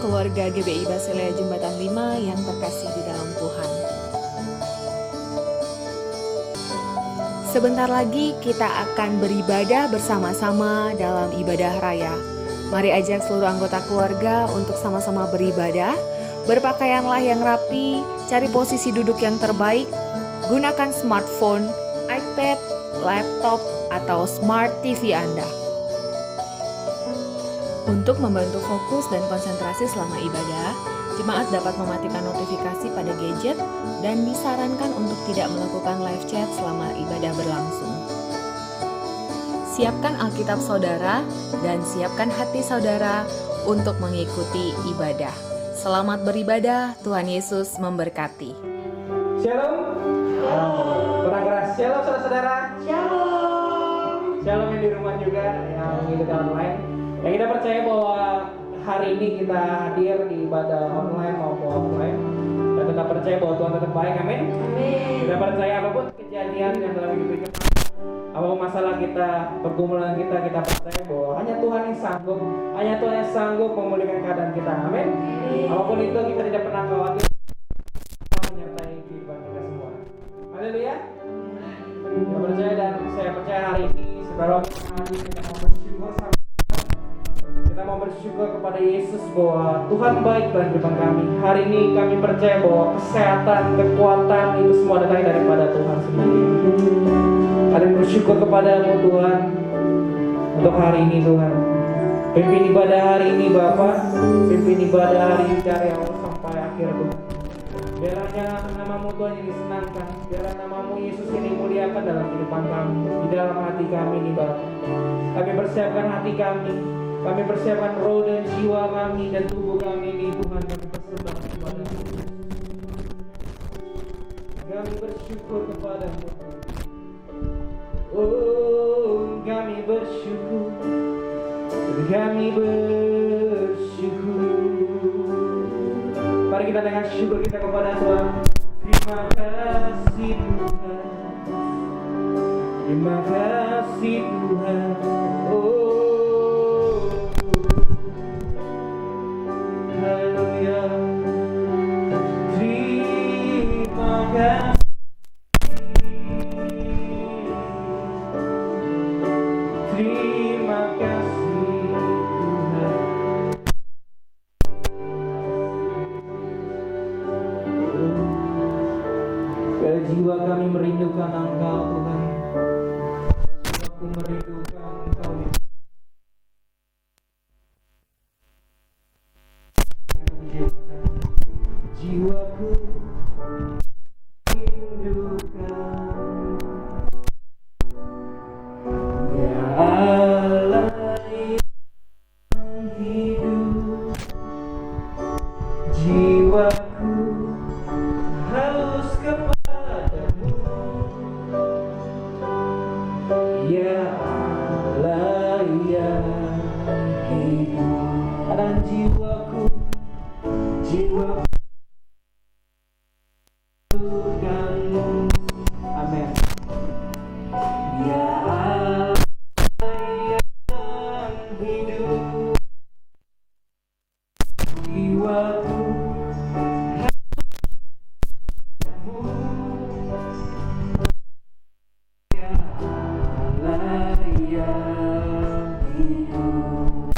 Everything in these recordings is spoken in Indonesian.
keluarga GBI Basilea Jembatan 5 yang terkasih di dalam Tuhan. Sebentar lagi kita akan beribadah bersama-sama dalam ibadah raya. Mari ajak seluruh anggota keluarga untuk sama-sama beribadah. Berpakaianlah yang rapi, cari posisi duduk yang terbaik, gunakan smartphone, iPad, laptop, atau smart TV Anda. Untuk membantu fokus dan konsentrasi selama ibadah, jemaat dapat mematikan notifikasi pada gadget dan disarankan untuk tidak melakukan live chat selama ibadah berlangsung. Siapkan Alkitab saudara dan siapkan hati saudara untuk mengikuti ibadah. Selamat beribadah, Tuhan Yesus memberkati. Shalom. Kurang keras. Shalom saudara-saudara. Shalom. Shalom yang di rumah juga, yang mengikuti online. Yang kita percaya bahwa hari ini kita hadir di ibadah online maupun offline, dan tetap percaya bahwa Tuhan tetap baik. Amin. Kita percaya apapun kejadian yang dalam hidup kita, apapun masalah kita, pergumulan kita percaya bahwa hanya Tuhan yang sanggup memulihkan keadaan kita. Amin. Apapun itu kita tidak pernah khawatir, Tuhan menyertai kehidupan kita semua. Haleluya. Kita percaya dan saya percaya hari ini saudara kita mau bersyukur kepada Yesus bahwa Tuhan baik dalam kehidupan kami. Hari ini kami percaya bahwa kesehatan, kekuatan itu semua datang daripada Tuhan sendiri. Kami bersyukur kepadamu Tuhan untuk hari ini Tuhan. Pimpin ibadah hari ini Bapa, pimpin ibadah hari ini dari awal sampai akhir Tuhan. Biar hanya namamu Tuhan yang disenangkan, biar namamu Yesus yang dimuliakan dalam kehidupan kami, di dalam hati kami ini Bapa. Kami persiapkan hati kami persiapkan roh dan jiwa kami dan tubuh kami ini Tuhan, kami persembahkan kepada-Mu. Kami bersyukur kepada-Mu. Oh, kami bersyukur. Kami bersyukur. Mari kita dengan syukur kita kepada Tuhan. Terima kasih Tuhan. Terima kasih Tuhan. Oh, haleluya. Terima kasih. Terima kasih Tuhan. Biar jiwa kami merindukan Engkau Tuhan. Jiwaku merindukan Engkau. Jiwaku merindukan Ya Allah yang hidup. Jiwaku haus kepadamu Ya Allah yang hidup. Dan jiwaku bukanmu. Amin. Ya Allah yang hidup. Jiwaku Ya Allah yang hidup.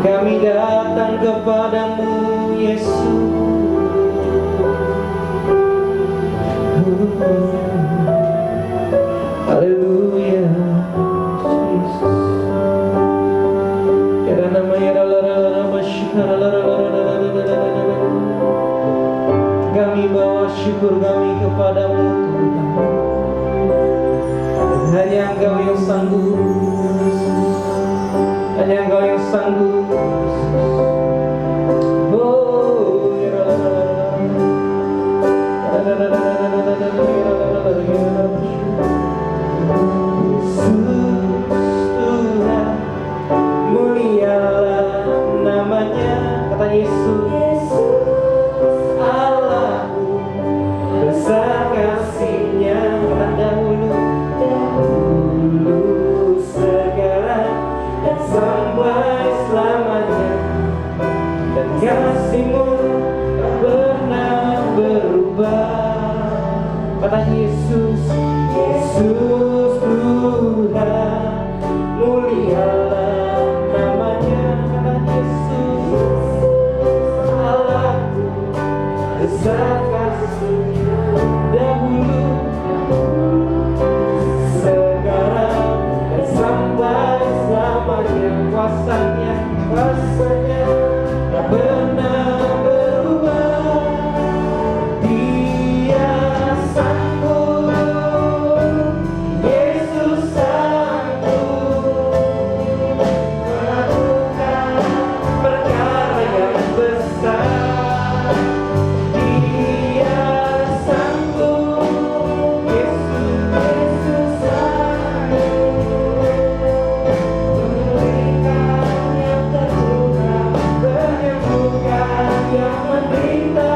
Kami datang kepadamu, Yesus. Haleluya, Yesus. Kami bawa syukur kami kepadamu, Tuhan. Hanya Engkau yang sanggup, hanya Engkau yang sanggup. Oh, ya Tuhan, mulialah namanya, kata Yesus. Allahku, besar kasih-Nya, kata dahulu sekarang dan sampai selamanya, dan kasih-Mu tak pernah berubah. Kata Yesus, Yesus Tuhan, mulialah namanya, kata Yesus. Allahku, besar kasih-Nya, dahulu sekarang dan sampai selamanya. Kuasanya tak pernah berubah. Dia sanggup, Yesus sanggup melakukan perkara yang besar. Dia sanggup, Yesus sanggup memberikan yang terluka, menyembuhkan yang menderita.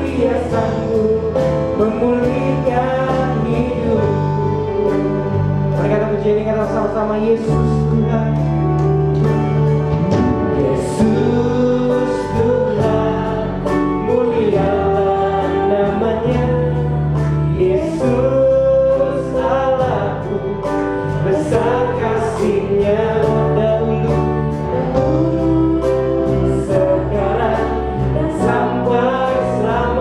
Dia sanggup memulihkan hidupku. Mari kita puji ini, kata sama-sama, Yesus Tuhan. Yesus Tuhan, mulialah namanya. Yesus Allahku, besar kasih-Nya, dahulu sekarang dan sampai selamanya.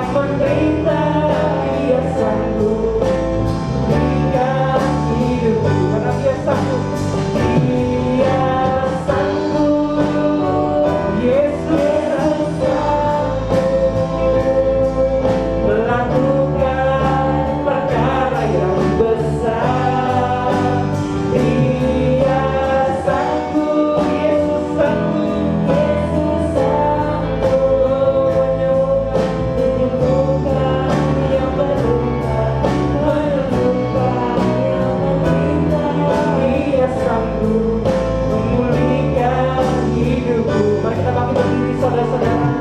yang menderita, Dia sanggup berikan hidupku. Karena Dia sanggup, Dia sanggup, Yesus sanggup melakukan perkara yang besar. Dia sanggup, Yesus sanggup, Yesus sanggup menyembuhkan yang terluka, menyembuhkan yang menderita. Dia sanggup memulihkan hidupku. Mari kita bangkit berdiri, saudara-saudara.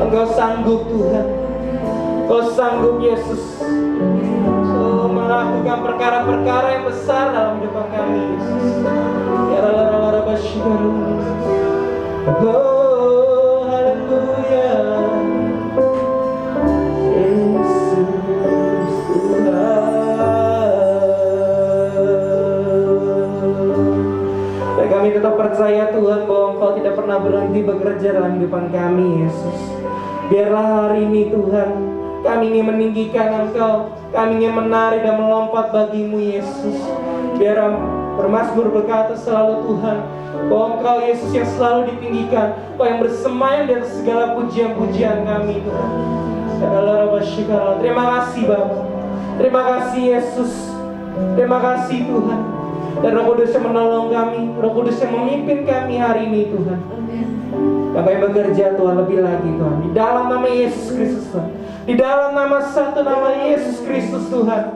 Engkau sanggup Tuhan, Engkau sanggup Yesus melakukan perkara-perkara yang besar dalam hidup kami Yesus. Oh haleluya, Yesus Tuhan. Dan kami tetap percaya Tuhan bahwa Engkau tidak pernah berhenti bekerja dalam kehidupan kami Yesus. Biarlah hari ini Tuhan, kami ingin meninggikan Engkau, kami ingin menari dan melompat bagimu Yesus. Biar Bermazmur berkata selalu Tuhan, bahwa Engkau Yesus yang selalu ditinggikan, Engkau yang bersemayam di atas segala pujian-pujian kami Tuhan. Terima kasih Bapa, terima kasih Yesus, terima kasih Tuhan. Dan Roh Kudus yang menolong kami, Roh Kudus yang memimpin kami hari ini Tuhan. Dan kami bekerja Tuhan lebih lagi Tuhan, di dalam nama Yesus Kristus Tuhan, di dalam nama satu nama Yesus Kristus Tuhan.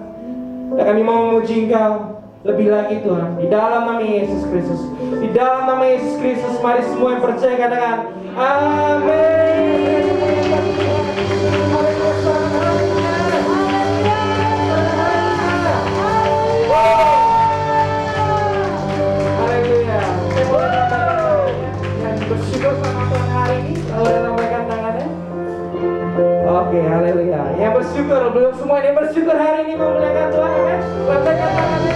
Dan kami mau memuji Engkau lebih lagi Tuhan, di dalam nama Yesus Kristus, di dalam nama Yesus Kristus. Mari semua yang percaya katakan amin. Haleluya. Yang bersyukur sama Tuhan hari ini, boleh lambaikan tangannya. Oke, haleluya. Yang bersyukur, belum semua yang bersyukur hari ini memuliakan Tuhan, amin. Lambaikan tangannya.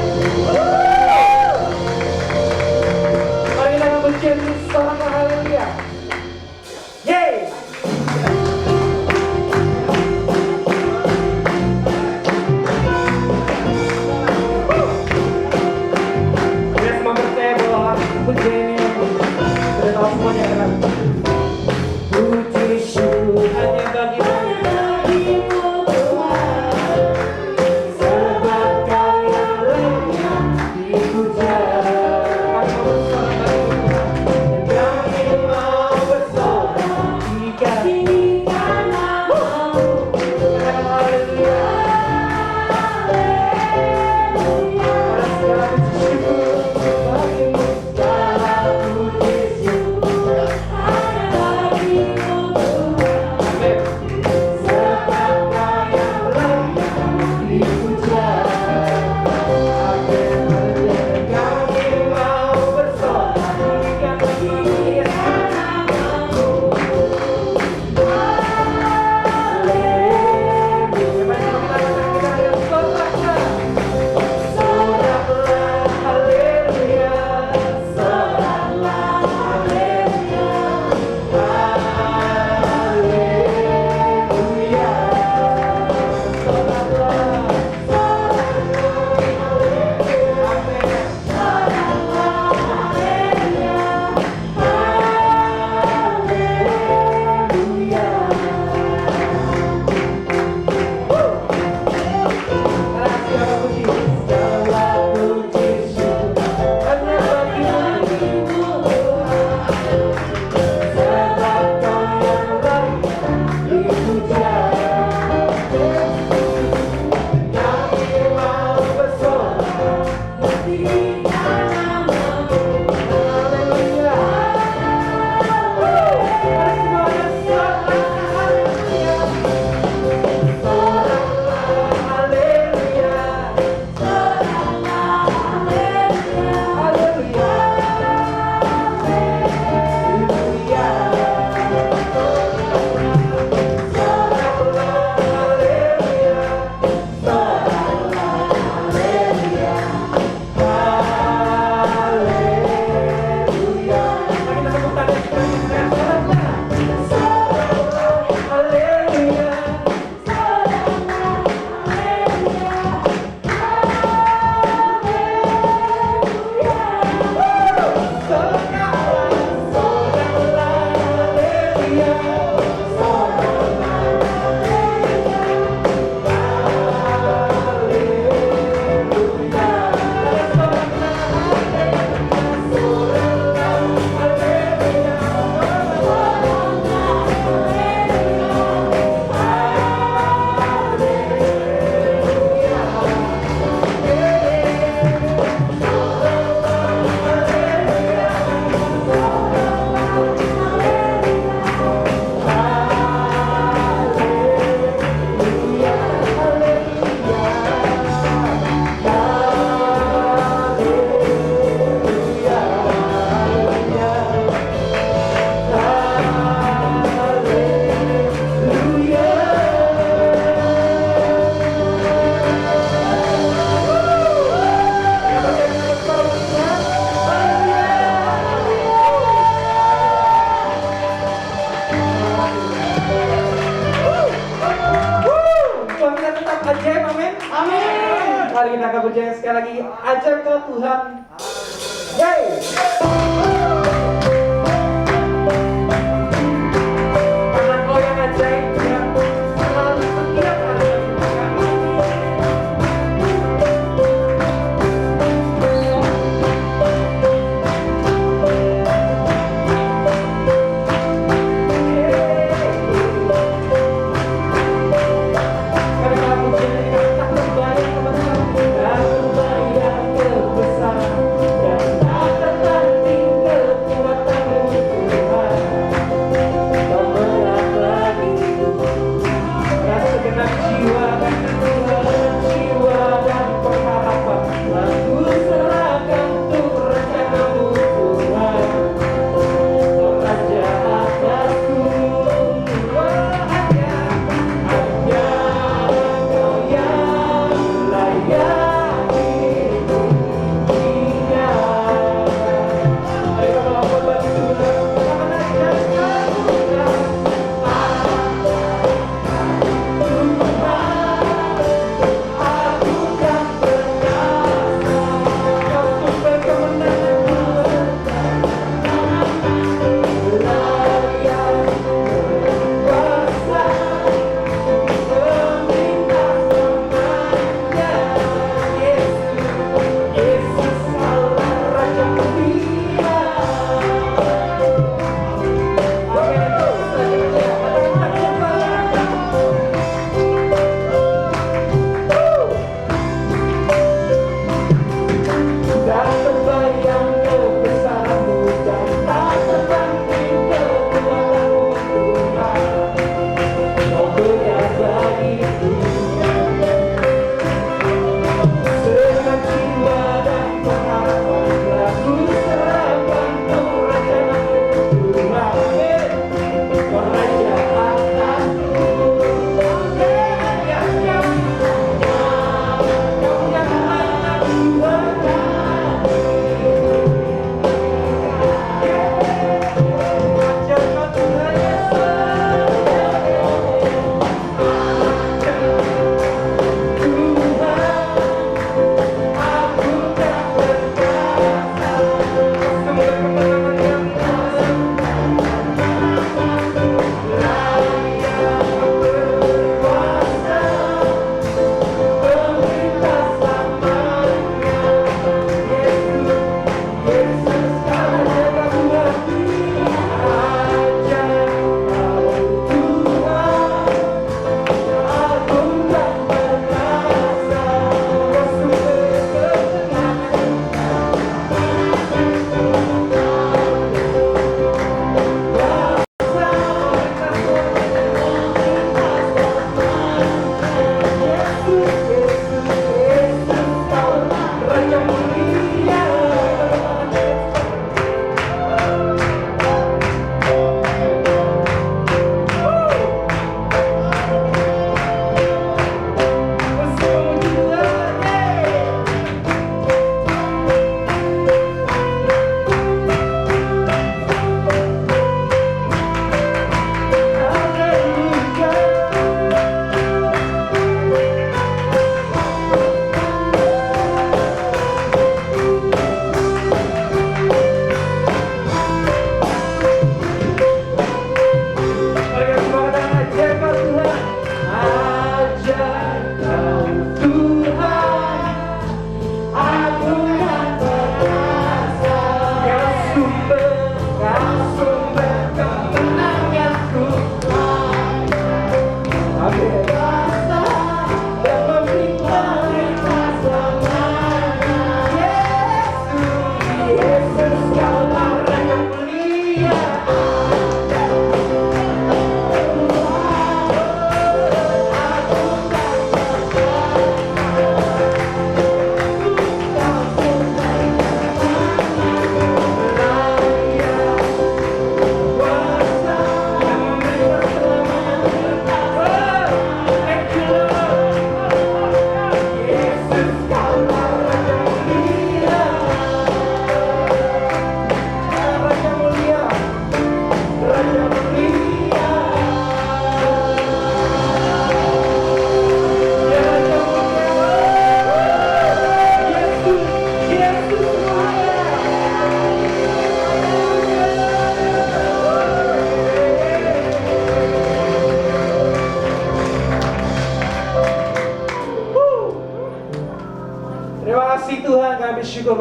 Mari kita pujian sama haleluya. Yeay. Kita semua percaya bahwa pujian ini sudah tahu semuanya kan? Puji syukur hanya bagimu. Mari kita akan berjaya sekali lagi. Ajaib kau Tuhan. Yeay. Karena kau yang ajaib, yang selalu setia pada kami.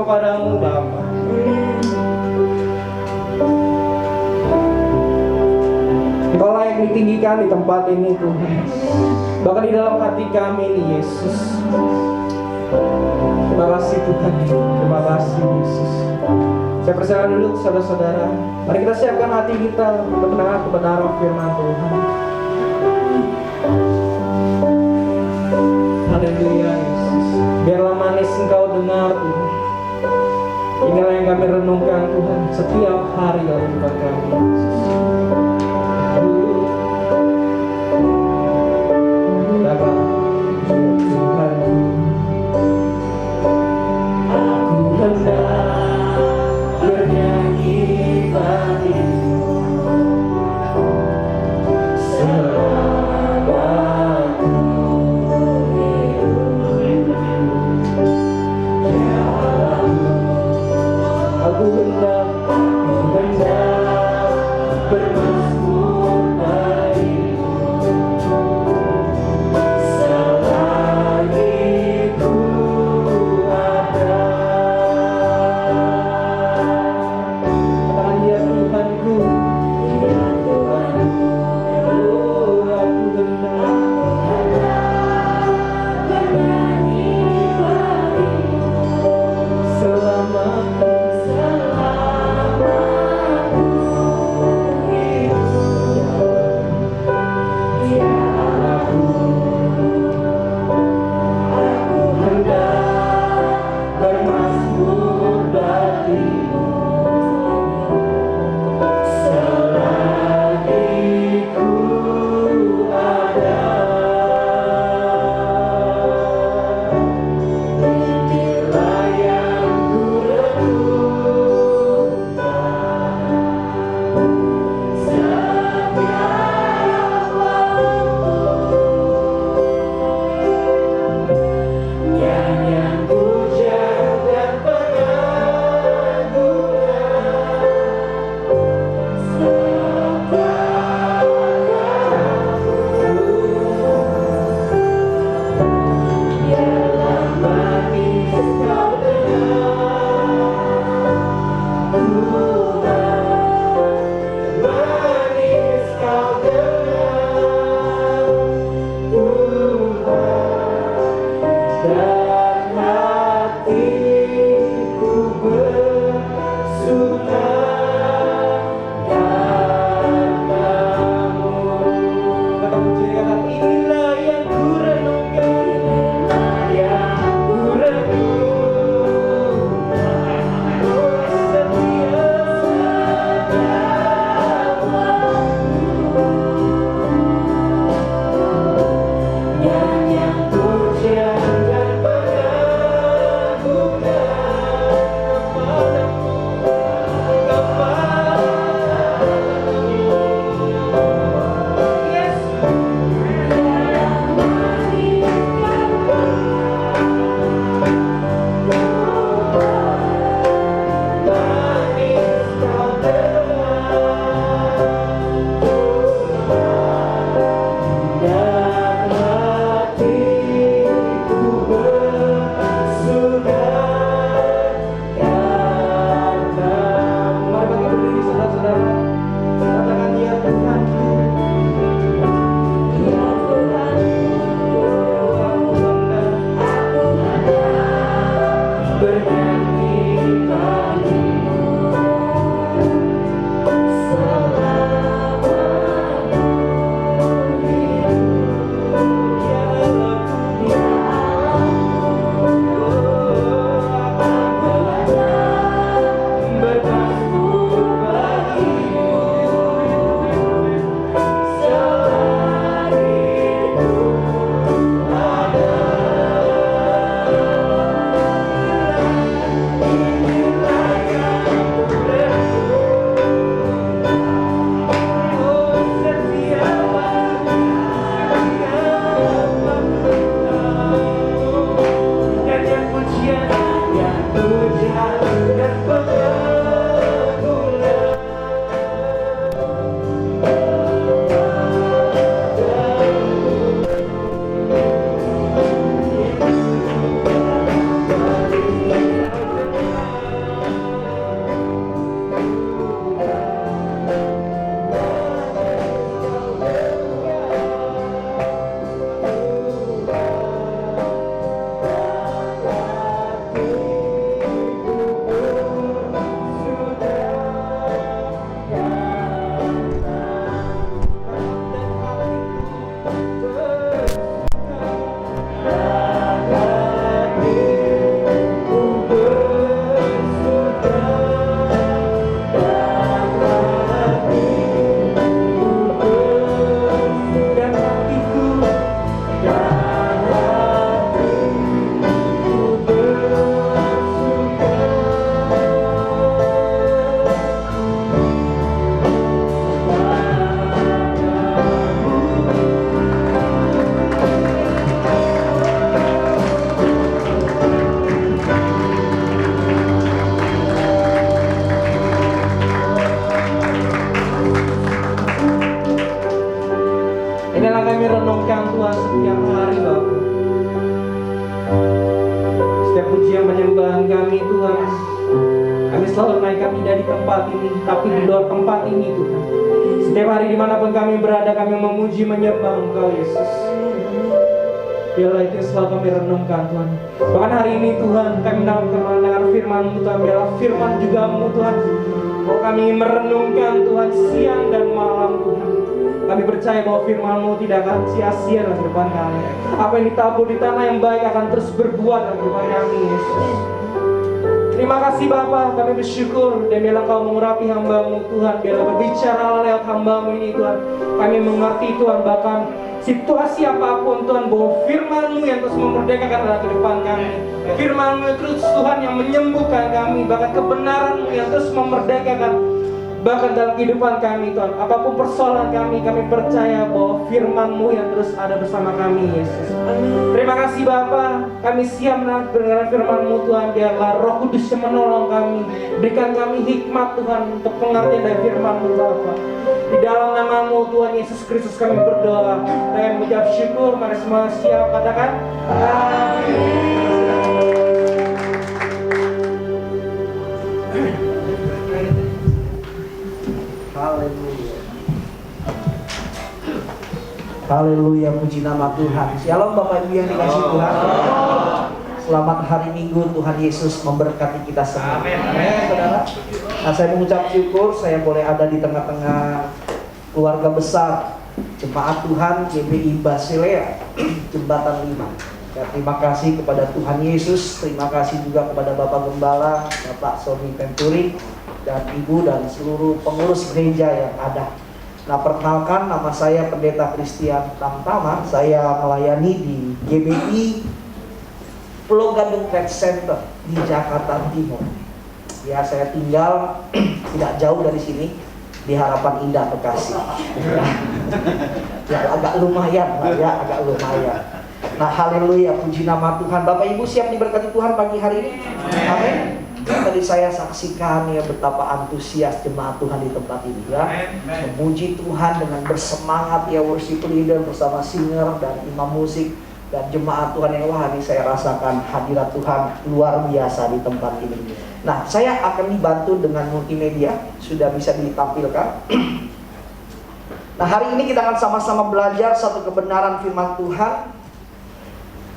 kepadamu Bapa. Engkau layak ditinggikan di tempat ini Tuhan, bahkan di dalam hati kami ini Yesus. Terima kasih Tuhan, terima kasih Yesus. Saya persilakan dulu saudara-saudara. Mari kita siapkan hati kita untuk mendengar kebenaran firman Tuhan. Haleluya Yesus. Biarlah manis Engkau dengar Tuhan. Inilah yang kami renungkan Tuhan setiap hari dalam hidup kami Yesus. Bapak, Tuhan, aku hendak bernyanyi bagimu selama aku hidup. Ya Allah, aku hendak Tuhan setiap hari Bapa. Setiap pujian penyembahan kami Tuhan, kami selalu naikkan tidak di tempat ini, tapi di luar tempat ini Tuhan. Setiap hari dimanapun kami berada, kami memuji menyembah Engkau Yesus. Biarlah itu yang selalu kami renungkan Tuhan. Bahkan hari ini Tuhan, kami mendengar firman-Mu Tuhan. Biarlah firman juga-Mu Tuhan, bahwa kami merenungkan Tuhan siang dan malam Tuhan. Kami percaya bahwa firman-Mu tidak akan sia-sia dalam kehidupan kami. Apa yang ditabur di tanah yang baik akan terus berbuah dalam kehidupan kami Yesus. Terima kasih Bapa, kami bersyukur dan biarlah Kau mengurapi hamba-Mu Tuhan. Biarlah berbicara lewat hamba-Mu ini Tuhan. Kami mengerti Tuhan, bahkan situasi apapun Tuhan, bahwa firman-Mu yang terus memerdekakan dalam kehidupan kami. Firman-Mu terus Tuhan yang menyembuhkan kami, bahkan kebenaran-Mu yang terus memerdekakan bahkan dalam kehidupan kami Tuhan. Apapun persoalan kami percaya bahwa firman-Mu yang terus ada bersama kami Yesus. Terima kasih Bapa, kami siap mendengar firman-Mu Tuhan. Biarlah Roh Kudus yang menolong kami, berikan kami hikmat Tuhan untuk pengertian dari firman-Mu Bapa. Di dalam nama-Mu Tuhan Yesus Kristus kami berdoa dan mengucap syukur. Mari semua siap katakan amin. Haleluya. Haleluya, puji nama Tuhan. Shalom Bapak Ibu yang dikasih Tuhan. Selamat hari Minggu, Tuhan Yesus memberkati kita semua. Amin. Saudara. Nah, saya mengucap syukur saya boleh ada di tengah-tengah keluarga besar Jemaat Tuhan GBI Basilea Jembatan 5. Ya, terima kasih kepada Tuhan Yesus. Terima kasih juga kepada Bapak Gembala, Bapak Sony Penturi, dan Ibu dan seluruh pengurus gereja yang ada. Nah, perkenalkan, nama saya Pendeta Christian Tamtama. Saya melayani di GBI Pulau Gadung Trade Center di Jakarta Timur. Ya, saya tinggal tidak jauh dari sini di Harapan Indah Bekasi. Ya, agak lumayan, Pak, ya, agak lumayan. Nah, haleluya, puji nama Tuhan. Bapak Ibu siap diberkati Tuhan pagi hari ini? Amin. Tadi saya saksikan ya betapa antusias jemaat Tuhan di tempat ini ya. Memuji Tuhan dengan bersemangat ya, worship leader bersama singer dan imam musik dan jemaat Tuhan yang wah, ini saya rasakan hadirat Tuhan luar biasa di tempat ini. Nah, saya akan dibantu dengan multimedia, sudah bisa ditampilkan. Nah, hari ini kita akan sama-sama belajar satu kebenaran firman Tuhan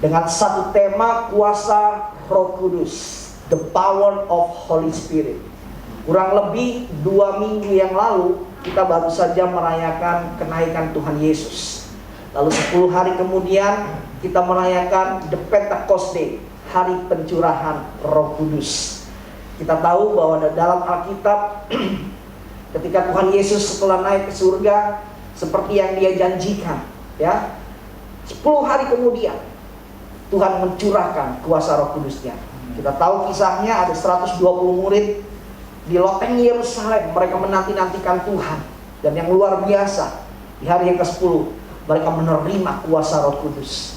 dengan satu tema kuasa Roh Kudus. The power of Holy Spirit. Kurang lebih 2 minggu yang lalu kita baru saja merayakan kenaikan Tuhan Yesus. Lalu 10 hari kemudian kita merayakan The Pentecost Day, hari pencurahan Roh Kudus. Kita tahu bahwa dalam Alkitab ketika Tuhan Yesus setelah naik ke surga seperti yang Dia janjikan, ya, 10 hari kemudian Tuhan mencurahkan kuasa Roh Kudus-Nya. Kita tahu kisahnya, ada 120 murid di loteng Yerusalem. Mereka menanti-nantikan Tuhan. Dan yang luar biasa, di hari yang ke-10 mereka menerima kuasa Roh Kudus.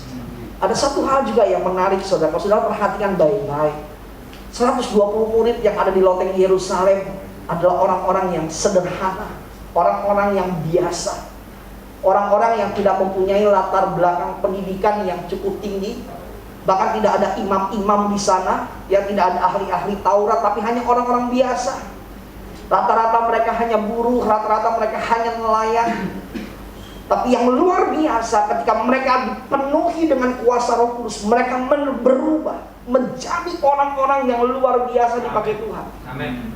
Ada satu hal juga yang menarik saudara. Kalau saudara perhatikan baik-baik, 120 murid yang ada di loteng Yerusalem adalah orang-orang yang sederhana, orang-orang yang biasa, orang-orang yang tidak mempunyai latar belakang pendidikan yang cukup tinggi. Bahkan tidak ada imam-imam di sana, ya, tidak ada ahli-ahli Taurat, tapi hanya orang-orang biasa. Rata-rata mereka hanya buruh, rata-rata mereka hanya nelayan. Tapi yang luar biasa, ketika mereka dipenuhi dengan kuasa Roh Kudus, mereka berubah menjadi orang-orang yang luar biasa dipakai Tuhan. Amin.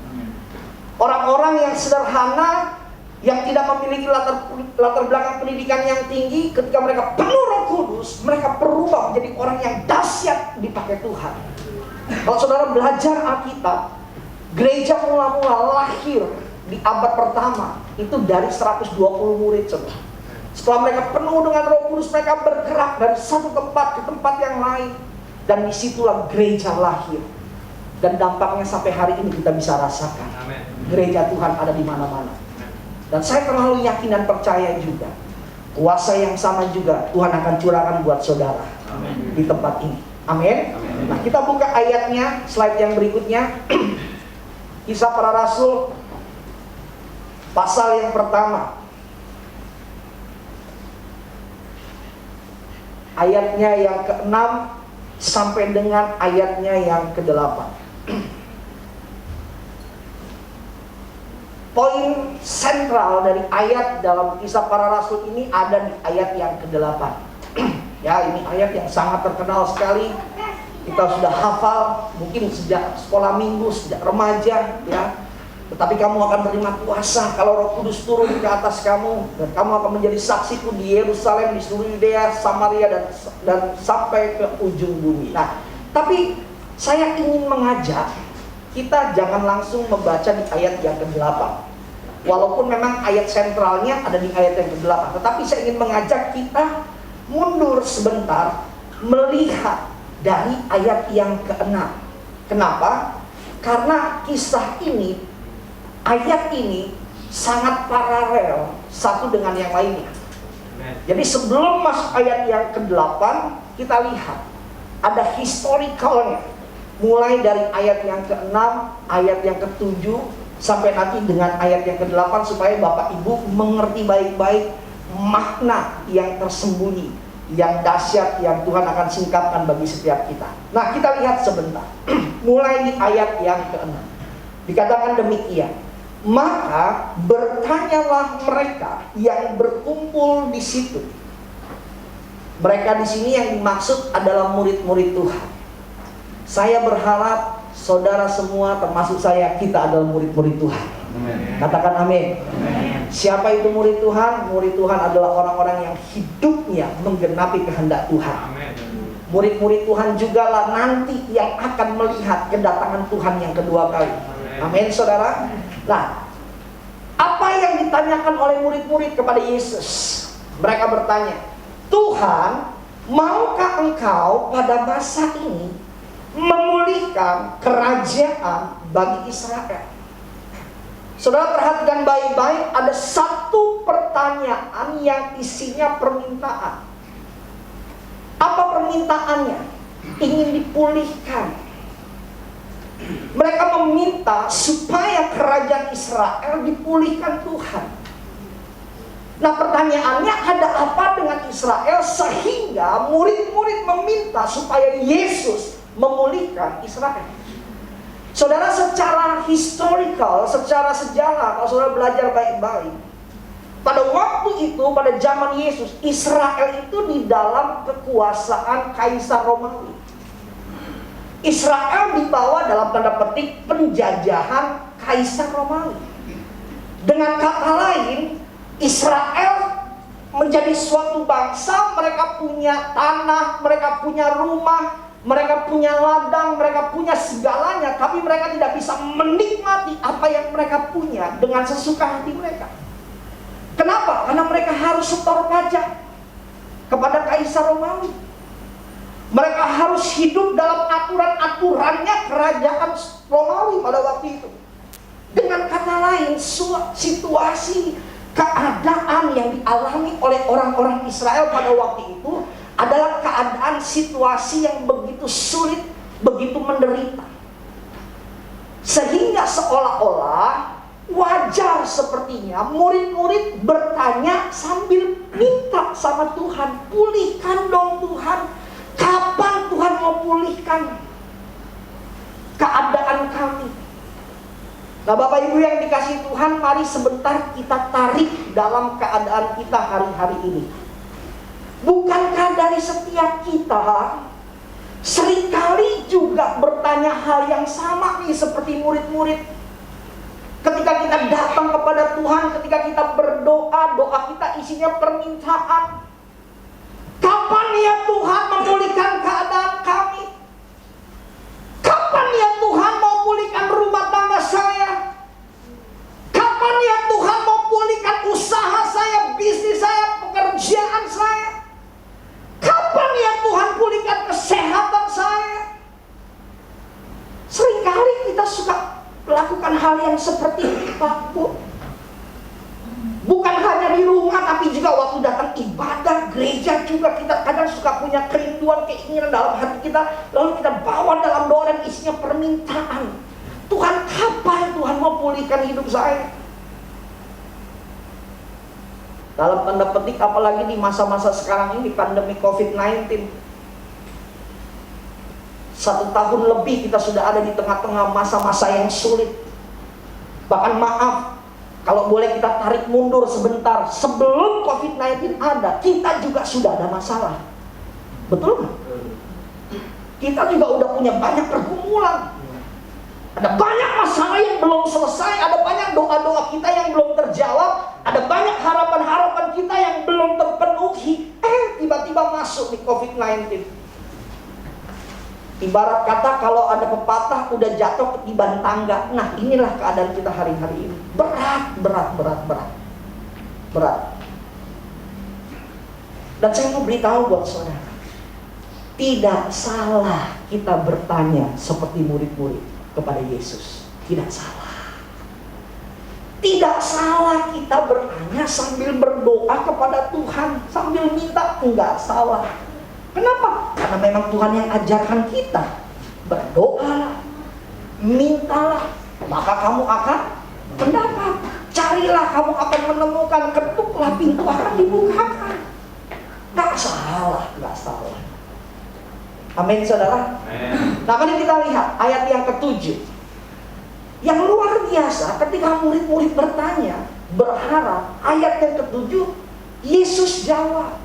Orang-orang yang sederhana, yang tidak memiliki latar belakang pendidikan yang tinggi, ketika mereka penuh Roh Kudus, mereka berubah menjadi orang yang dahsyat dipakai Tuhan. Kalau saudara belajar Alkitab, gereja mula-mula lahir di abad pertama itu dari 120 murid saudara. Setelah mereka penuh dengan Roh Kudus, mereka bergerak dari satu tempat ke tempat yang lain, dan disitulah gereja lahir. Dan dampaknya sampai hari ini kita bisa rasakan. Gereja Tuhan ada di mana-mana. Dan saya terlalu yakin dan percaya juga kuasa yang sama juga Tuhan akan curahkan buat saudara. Amen. Di tempat ini. Amin. Nah, kita buka ayatnya, slide yang berikutnya. Kisah Para Rasul pasal yang pertama. ayatnya yang ke-6 sampai dengan ayatnya yang ke-8. Poin sentral dari ayat dalam Kisah Para Rasul ini ada di ayat yang ke-8. Ya, ini ayat yang sangat terkenal sekali. Kita sudah hafal mungkin sejak sekolah minggu, sejak remaja, ya. Tetapi kamu akan terima kuasa kalau Roh Kudus turun ke atas kamu, dan kamu akan menjadi saksiku di Yerusalem, di seluruh Yudea, Samaria, dan sampai ke ujung bumi. Nah, tapi saya ingin mengajak kita jangan langsung membaca di ayat yang ke-8. Walaupun memang ayat sentralnya ada di ayat yang ke-8, tetapi saya ingin mengajak kita mundur sebentar melihat dari ayat yang ke-6. Kenapa? Karena kisah ini, ayat ini sangat paralel satu dengan yang lainnya. Jadi sebelum masuk ayat yang ke-8, kita lihat ada historicalnya. Mulai dari ayat yang ke-6, ayat yang ke-7, sampai nanti dengan ayat yang ke-8, supaya Bapak Ibu mengerti baik-baik makna yang tersembunyi, yang dahsyat, yang Tuhan akan singkapkan bagi setiap kita. Nah, kita lihat sebentar. Mulai di ayat yang ke-6. Dikatakan demikian. Maka bertanyalah mereka yang berkumpul di situ. Mereka di sini yang dimaksud adalah murid-murid Tuhan. Saya berharap saudara semua, termasuk saya, kita adalah murid-murid Tuhan. Amen. Katakan amin. Amen. Siapa itu murid Tuhan? Murid Tuhan adalah orang-orang yang hidupnya menggenapi kehendak Tuhan. Amen. Murid-murid Tuhan juga lah nanti yang akan melihat kedatangan Tuhan yang kedua kali. Amin, saudara. Nah, apa yang ditanyakan oleh murid-murid kepada Yesus? Mereka bertanya, Tuhan, maukah Engkau pada masa ini memulihkan kerajaan bagi Israel? Saudara perhatikan baik-baik, ada satu pertanyaan yang isinya permintaan. Apa permintaannya? Ingin dipulihkan. Mereka meminta supaya kerajaan Israel dipulihkan Tuhan. Nah, pertanyaannya, ada apa dengan Israel sehingga murid-murid meminta supaya Yesus memulihkan Israel? Saudara, secara historical, secara sejarah, kalau saudara belajar baik-baik, pada waktu itu, pada zaman Yesus, Israel itu di dalam kekuasaan Kaisar Romawi. Israel dibawa dalam tanda petik penjajahan Kaisar Romawi. Dengan kata lain, Israel menjadi suatu bangsa, mereka punya tanah, mereka punya rumah, mereka punya ladang, mereka punya segalanya, tapi mereka tidak bisa menikmati apa yang mereka punya dengan sesuka hati mereka. Kenapa? Karena mereka harus setor pajak kepada Kaisar Romawi. Mereka harus hidup dalam aturan-aturannya kerajaan Romawi pada waktu itu. Dengan kata lain, situasi keadaan yang dialami oleh orang-orang Israel pada waktu itu adalah keadaan situasi yang begitu sulit, begitu menderita. Sehingga seolah-olah wajar sepertinya murid-murid bertanya sambil minta sama Tuhan, pulihkan dong Tuhan. Kapan Tuhan mau pulihkan keadaan kami? Nah, Bapak Ibu yang dikasihi Tuhan, mari sebentar kita tarik dalam keadaan kita hari-hari ini. Bukankah dari setiap kita seringkali juga bertanya hal yang sama nih seperti murid-murid? Ketika kita datang kepada Tuhan, ketika kita berdoa, doa kita isinya permintaan. Kapan ya Tuhan memulihkan keadaan kami? Kapan ya Tuhan mau pulihkan rumah tangga saya? Kapan ya Tuhan mau pulihkan usaha saya, bisnis saya, pekerjaan saya? Kapan ya Tuhan pulihkan kesehatan saya? Seringkali kita suka melakukan hal yang seperti itu, Pak Bu. Bukan hanya di rumah, tapi juga waktu datang ibadah gereja juga kita kadang suka punya kerinduan, keinginan dalam hati kita, lalu kita bawa dalam doa dan isinya permintaan. Tuhan, kapan Tuhan mau pulihkan hidup saya? Dalam tanda petik, apalagi di masa-masa sekarang ini, pandemi COVID-19. 1 tahun lebih kita sudah ada di tengah-tengah masa-masa yang sulit. Bahkan maaf, kalau boleh kita tarik mundur sebentar, sebelum COVID-19 ada, kita juga sudah ada masalah. Betul nggak? Kita juga udah punya banyak pergumulan. Ada banyak masalah yang belum selesai, ada banyak doa-doa kita yang belum terjawab, ada banyak harapan-harapan kita yang belum terpenuhi. Tiba-tiba masuk di COVID-19. Ibarat kata kalau ada pepatah udah jatuh ketiban tangga. Nah, inilah keadaan kita hari-hari ini. Berat. Dan saya mau beritahu buat saudara, tidak salah kita bertanya seperti murid-murid kepada Yesus. Tidak salah. Tidak salah kita bertanya sambil berdoa kepada Tuhan, sambil minta. Enggak salah. Kenapa? Karena memang Tuhan yang ajarkan kita. Berdoalah, mintalah, maka kamu akan mendapat. Carilah, kamu akan menemukan. Ketuklah, pintu akan dibukakan. Enggak salah. Amin, saudara. Nah, mari kita lihat ayat yang ke-7. Yang luar biasa, ketika murid-murid bertanya, berharap, ayat yang ke-7, Yesus jawab.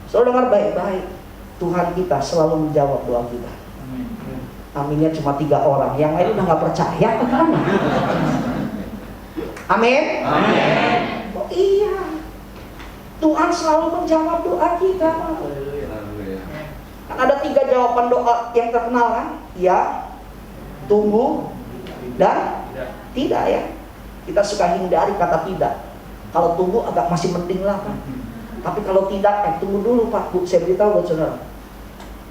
Saudara dengar baik-baik, Tuhan kita selalu menjawab doa kita. Aminnya cuma 3 orang, yang lain udah gak percaya kan? Amin. Oh iya, Tuhan selalu menjawab doa kita. Kan ada 3 jawaban doa yang terkenal kan? Ya, tunggu, dan tidak ya. Kita suka hindari kata tidak. Kalau tunggu agak masih mending lah kan. Tapi kalau tidak, tunggu dulu Pak Bu, saya beritahu buat saudara.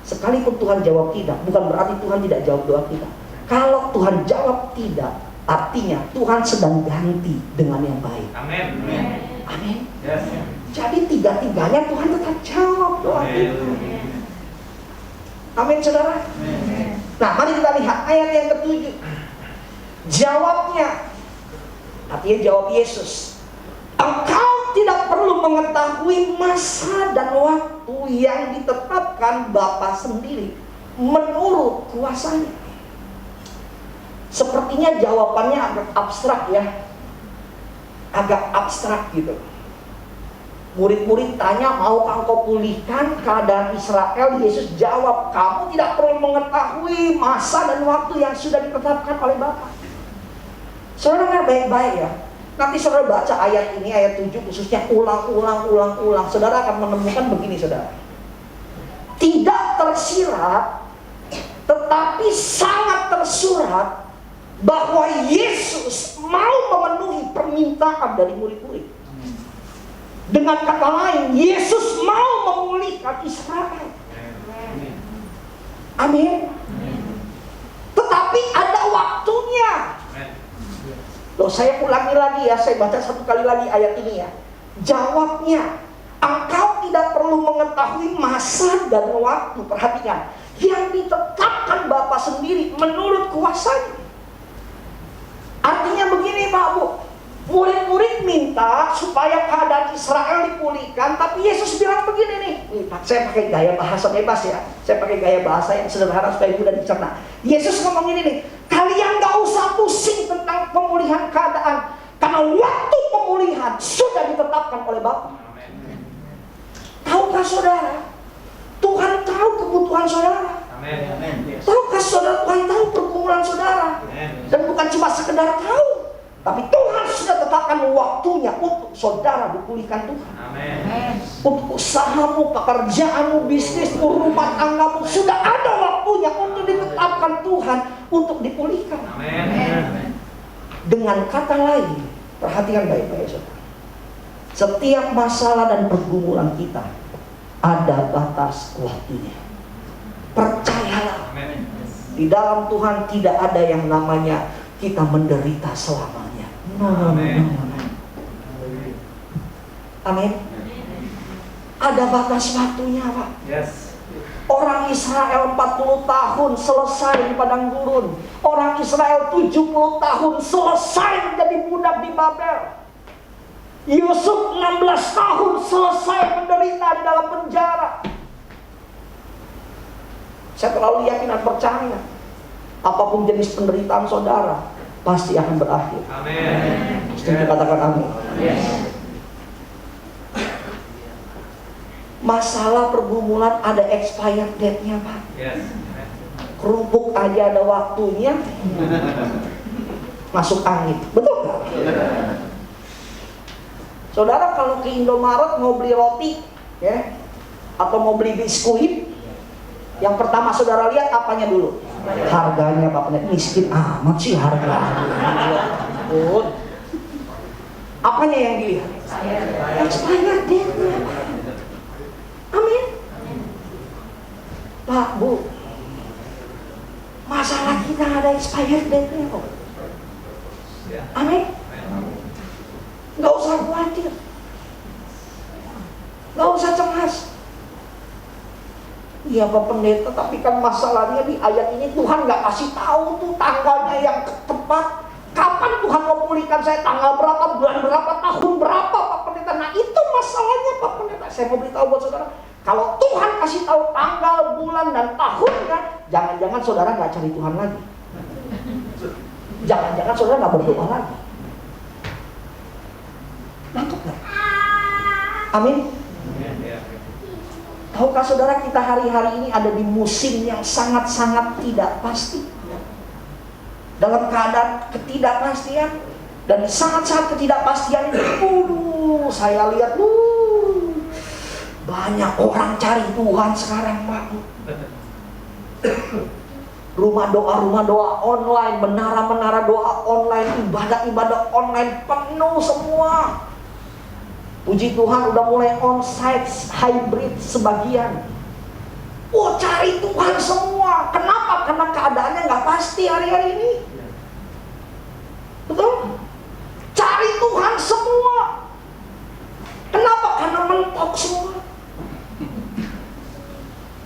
Sekalipun Tuhan jawab tidak, bukan berarti Tuhan tidak jawab doa kita. Kalau Tuhan jawab tidak, artinya Tuhan sedang ganti dengan yang baik. Amin. Yes. Jadi 3-tiganya Tuhan tetap jawab doa kita. Amin, saudara. Nah, mari kita lihat ayat yang ke-7. Jawabnya, artinya jawab Yesus. Engkau tidak perlu mengetahui masa dan waktu yang ditetapkan Bapa sendiri menurut kuasanya. Sepertinya jawabannya agak abstrak ya. Agak abstrak gitu. Murid-murid tanya, maukah engkau pulihkan keadaan Israel? Yesus jawab, kamu tidak perlu mengetahui masa dan waktu yang sudah ditetapkan oleh Bapa. Saudara dengar baik-baik ya. Nanti saudara baca ayat ini, ayat 7 khususnya ulang. Saudara akan menemukan begini saudara. Tidak tersirat, tetapi sangat tersurat bahwa Yesus mau memenuhi permintaan dari murid-murid. Dengan kata lain, Yesus mau memulihkan Israel. Amin. Tetapi ada waktunya. Loh, saya ulangi lagi ya, saya baca 1 kali lagi ayat ini ya. Jawabnya, engkau tidak perlu mengetahui masa dan waktu. Perhatikan, yang ditetapkan Bapa sendiri menurut kuasanya. Artinya begini Pak Bu, murid-murid minta supaya keadaan Israel dipulihkan, tapi Yesus bilang begini nih. Saya pakai gaya bahasa bebas ya. Saya pakai gaya bahasa yang sederhana supaya mudah dicerna. Yesus ngomong ini nih, kalian gak usah pusing tentang pemulihan keadaan, karena waktu pemulihan sudah ditetapkan oleh Bapa. Tahukah saudara, Tuhan tahu kebutuhan saudara. Tahukah saudara, Tuhan tahu pergumulan saudara. Dan bukan cuma sekedar tahu, tapi Tuhan sudah tetapkan waktunya untuk saudara dipulihkan Tuhan. Untuk usahamu, pekerjaanmu, bisnismu, rumah tanggamu, sudah ada waktunya untuk ditetapkan Tuhan untuk dipulihkan. Dengan kata lain, perhatikan baik-baik saudara. Setiap masalah dan pergumulan kita ada batas waktunya. Percayalah, di dalam Tuhan tidak ada yang namanya kita menderita selamanya. Amin. Ada batas waktunya Pak. Orang Israel 40 tahun selesai di padang gurun. Orang Israel 70 tahun selesai menjadi budak di Babel. Yusuf 16 tahun selesai menderita di dalam penjara. Saya terlalu yakin dan percaya, apapun jenis penderitaan saudara pasti akan berakhir. Amin. Setuju, katakan amin. Masalah pergumulan ada expired date-nya, Pak. Kerupuk aja ada waktunya. Masuk angin, betul nggak? Saudara kalau ke Indomaret mau beli roti, ya, atau mau beli biskuit, yang pertama saudara lihat apanya dulu? Harganya, Pak Pendeta. Miskin amat sih harganya. Apanya yang dilihat? Expired date-nya. Amin. Pak, Bu, masalah kita ada expired date-nya kok. Amin. Nggak usah khawatir, nggak usah cemas. Iya Pak Pendeta, tapi kan masalahnya di ayat ini Tuhan nggak kasih tahu tuh tanggalnya yang tepat. Kapan Tuhan mau pulihkan saya, tanggal berapa, bulan berapa, tahun berapa, Pak Pendeta? Nah itu masalahnya Pak Pendeta. Saya mau beritahu buat saudara, kalau Tuhan kasih tahu tanggal, bulan, dan tahunnya, jangan-jangan saudara nggak cari Tuhan lagi. Jangan-jangan saudara nggak berdoa lagi. Nangkep nggak? Amin. Tahukah saudara kita hari-hari ini ada di musim yang sangat-sangat tidak pasti, dalam keadaan ketidakpastian, dan sangat-sangat ketidakpastian ini. Saya lihat banyak orang cari Tuhan sekarang, Pak. Rumah doa online, menara-menara doa online, ibadah-ibadah online penuh semua. Puji Tuhan udah mulai onsite, hybrid sebagian. Oh, cari Tuhan semua. Kenapa? Karena keadaannya nggak pasti hari-hari ini. Betul? Cari Tuhan semua. Kenapa? Karena mentok semua.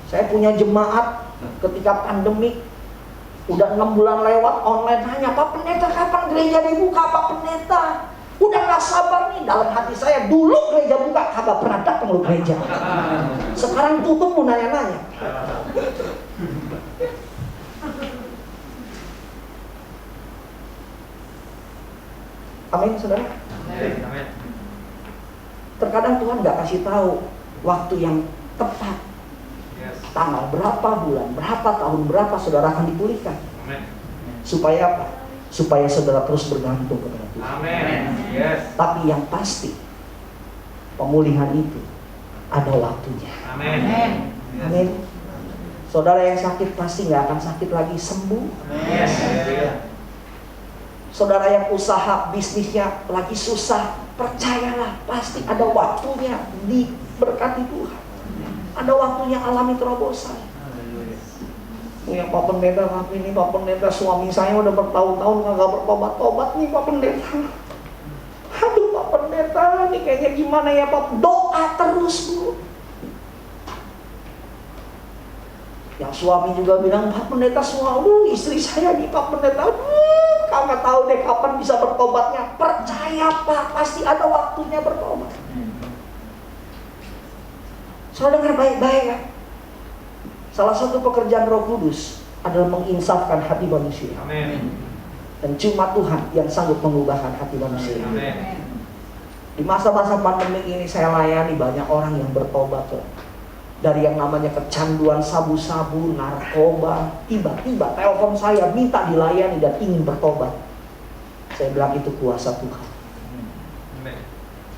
Saya punya jemaat ketika pandemik, udah 6 bulan lewat online, nanya, Pak Pendeta kapan gereja dibuka, Pak Pendeta? Udah gak sabar nih. Dalam hati saya, dulu gereja buka kagak pernah datang lu gereja. Sekarang tutup mau nanya-nanya. Amin, saudara. Amin. Terkadang Tuhan gak kasih tahu waktu yang tepat, tanggal berapa, bulan berapa, tahun berapa saudara akan dipulihkan. Amin. Supaya apa? Supaya saudara terus bergantung kepada Tuhan. Amin. Yes. Tapi yang pasti, pemulihan itu ada waktunya. Amin. Amin. Saudara yang sakit pasti nggak akan sakit lagi, sembuh. Yes. Saudara yang usaha bisnisnya lagi susah, percayalah pasti ada waktunya diberkati Tuhan. Ada waktunya alami terobosan. Yang Pak Pendeta, ini Pak Pendeta, suami saya udah bertahun-tahun nggak bertobat-tobat nih Pak Pendeta. Aduh Pak Pendeta, ini kayaknya gimana ya Pak? Doa terus Bu. Yang suami juga bilang, Pak Pendeta, istri saya nih Pak Pendeta, kagak tahu deh kapan bisa bertobatnya. Percaya Pak, pasti ada waktunya bertobat. Saudara dengar baik-baik ya. Salah satu pekerjaan Roh Kudus adalah menginsafkan hati manusia. Amin. Dan cuma Tuhan yang sanggup mengubahkan hati manusia. Amin. Di masa-masa pandemi ini saya layani banyak orang yang bertobat. Dari yang namanya kecanduan sabu-sabu, narkoba, tiba-tiba telepon saya minta dilayani dan ingin bertobat. Saya bilang itu kuasa Tuhan. Amin.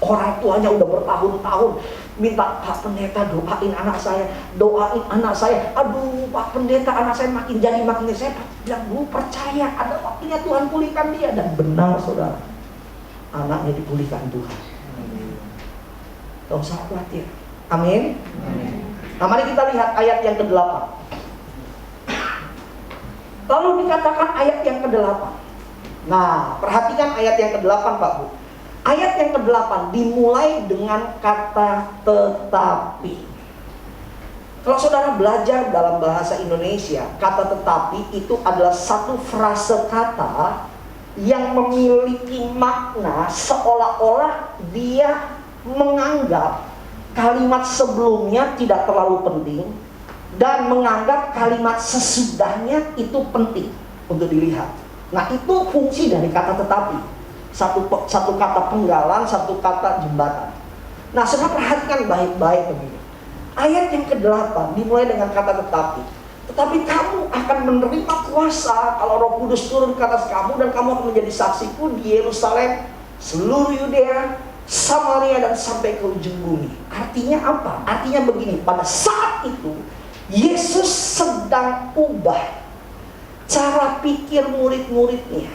Orang tuanya udah bertahun-tahun minta, Pak Pendeta doain anak saya, doain anak saya. Aduh Pak Pendeta, anak saya makin jadi makin. Saya bilang, Bu, percaya ada waktunya Tuhan pulihkan dia. Dan benar saudara, anaknya dipulihkan Tuhan. Gak usah khawatir. Amin. Nah mari kita lihat ayat yang ke-8. Lalu dikatakan ayat yang ke-8. Nah perhatikan ayat yang ke-8 Pak Bu. Ayat yang ke-8 dimulai dengan kata tetapi. Kalau saudara belajar dalam bahasa Indonesia, kata tetapi itu adalah satu frase kata yang memiliki makna seolah-olah dia menganggap kalimat sebelumnya tidak terlalu penting dan menganggap kalimat sesudahnya itu penting untuk dilihat. Nah, itu fungsi dari kata tetapi. Satu kata penggalan, satu kata jembatan. Nah, saudara perhatikan baik-baik begini. Ayat yang ke-8 dimulai dengan kata tetapi. Tetapi kamu akan menerima kuasa kalau Roh Kudus turun ke atas kamu, dan kamu akan menjadi saksiku di Yerusalem, seluruh Yudea, Samaria, dan sampai ke ujung bumi. Artinya apa? Artinya begini, pada saat itu Yesus sedang ubah cara pikir murid-muridnya.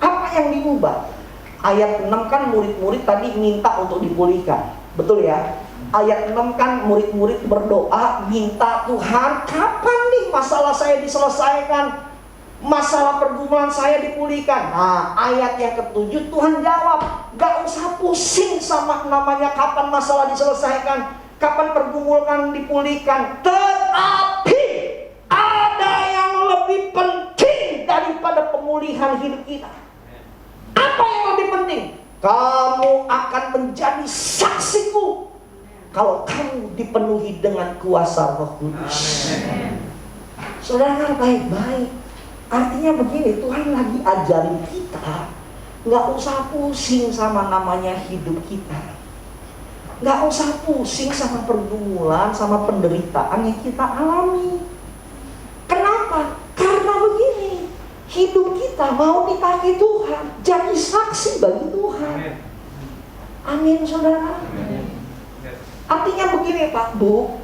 Apa yang diubah? Ayat 6 kan murid-murid tadi minta untuk dipulihkan. Betul ya? Ayat 6 kan murid-murid berdoa, minta Tuhan, kapan nih masalah saya diselesaikan? Masalah pergumulan saya dipulihkan. Nah, ayat yang ke-7 Tuhan jawab, gak usah pusing sama namanya kapan masalah diselesaikan, kapan pergumulan dipulihkan. Tetapi ada yang lebih penting daripada pemulihan hidup kita. Apa yang lebih penting? Kamu akan menjadi saksiku kalau kamu dipenuhi dengan kuasa Roh Kudus. Saudara, baik-baik. Artinya begini, Tuhan lagi ajarin kita, gak usah pusing sama namanya hidup kita. Gak usah pusing sama pergumulan, sama penderitaan yang kita alami. Kenapa? Karena begini, hidup kita mau dipakai Tuhan, jadi saksi bagi Tuhan. Amin, saudara. Artinya begini Pak, Bu,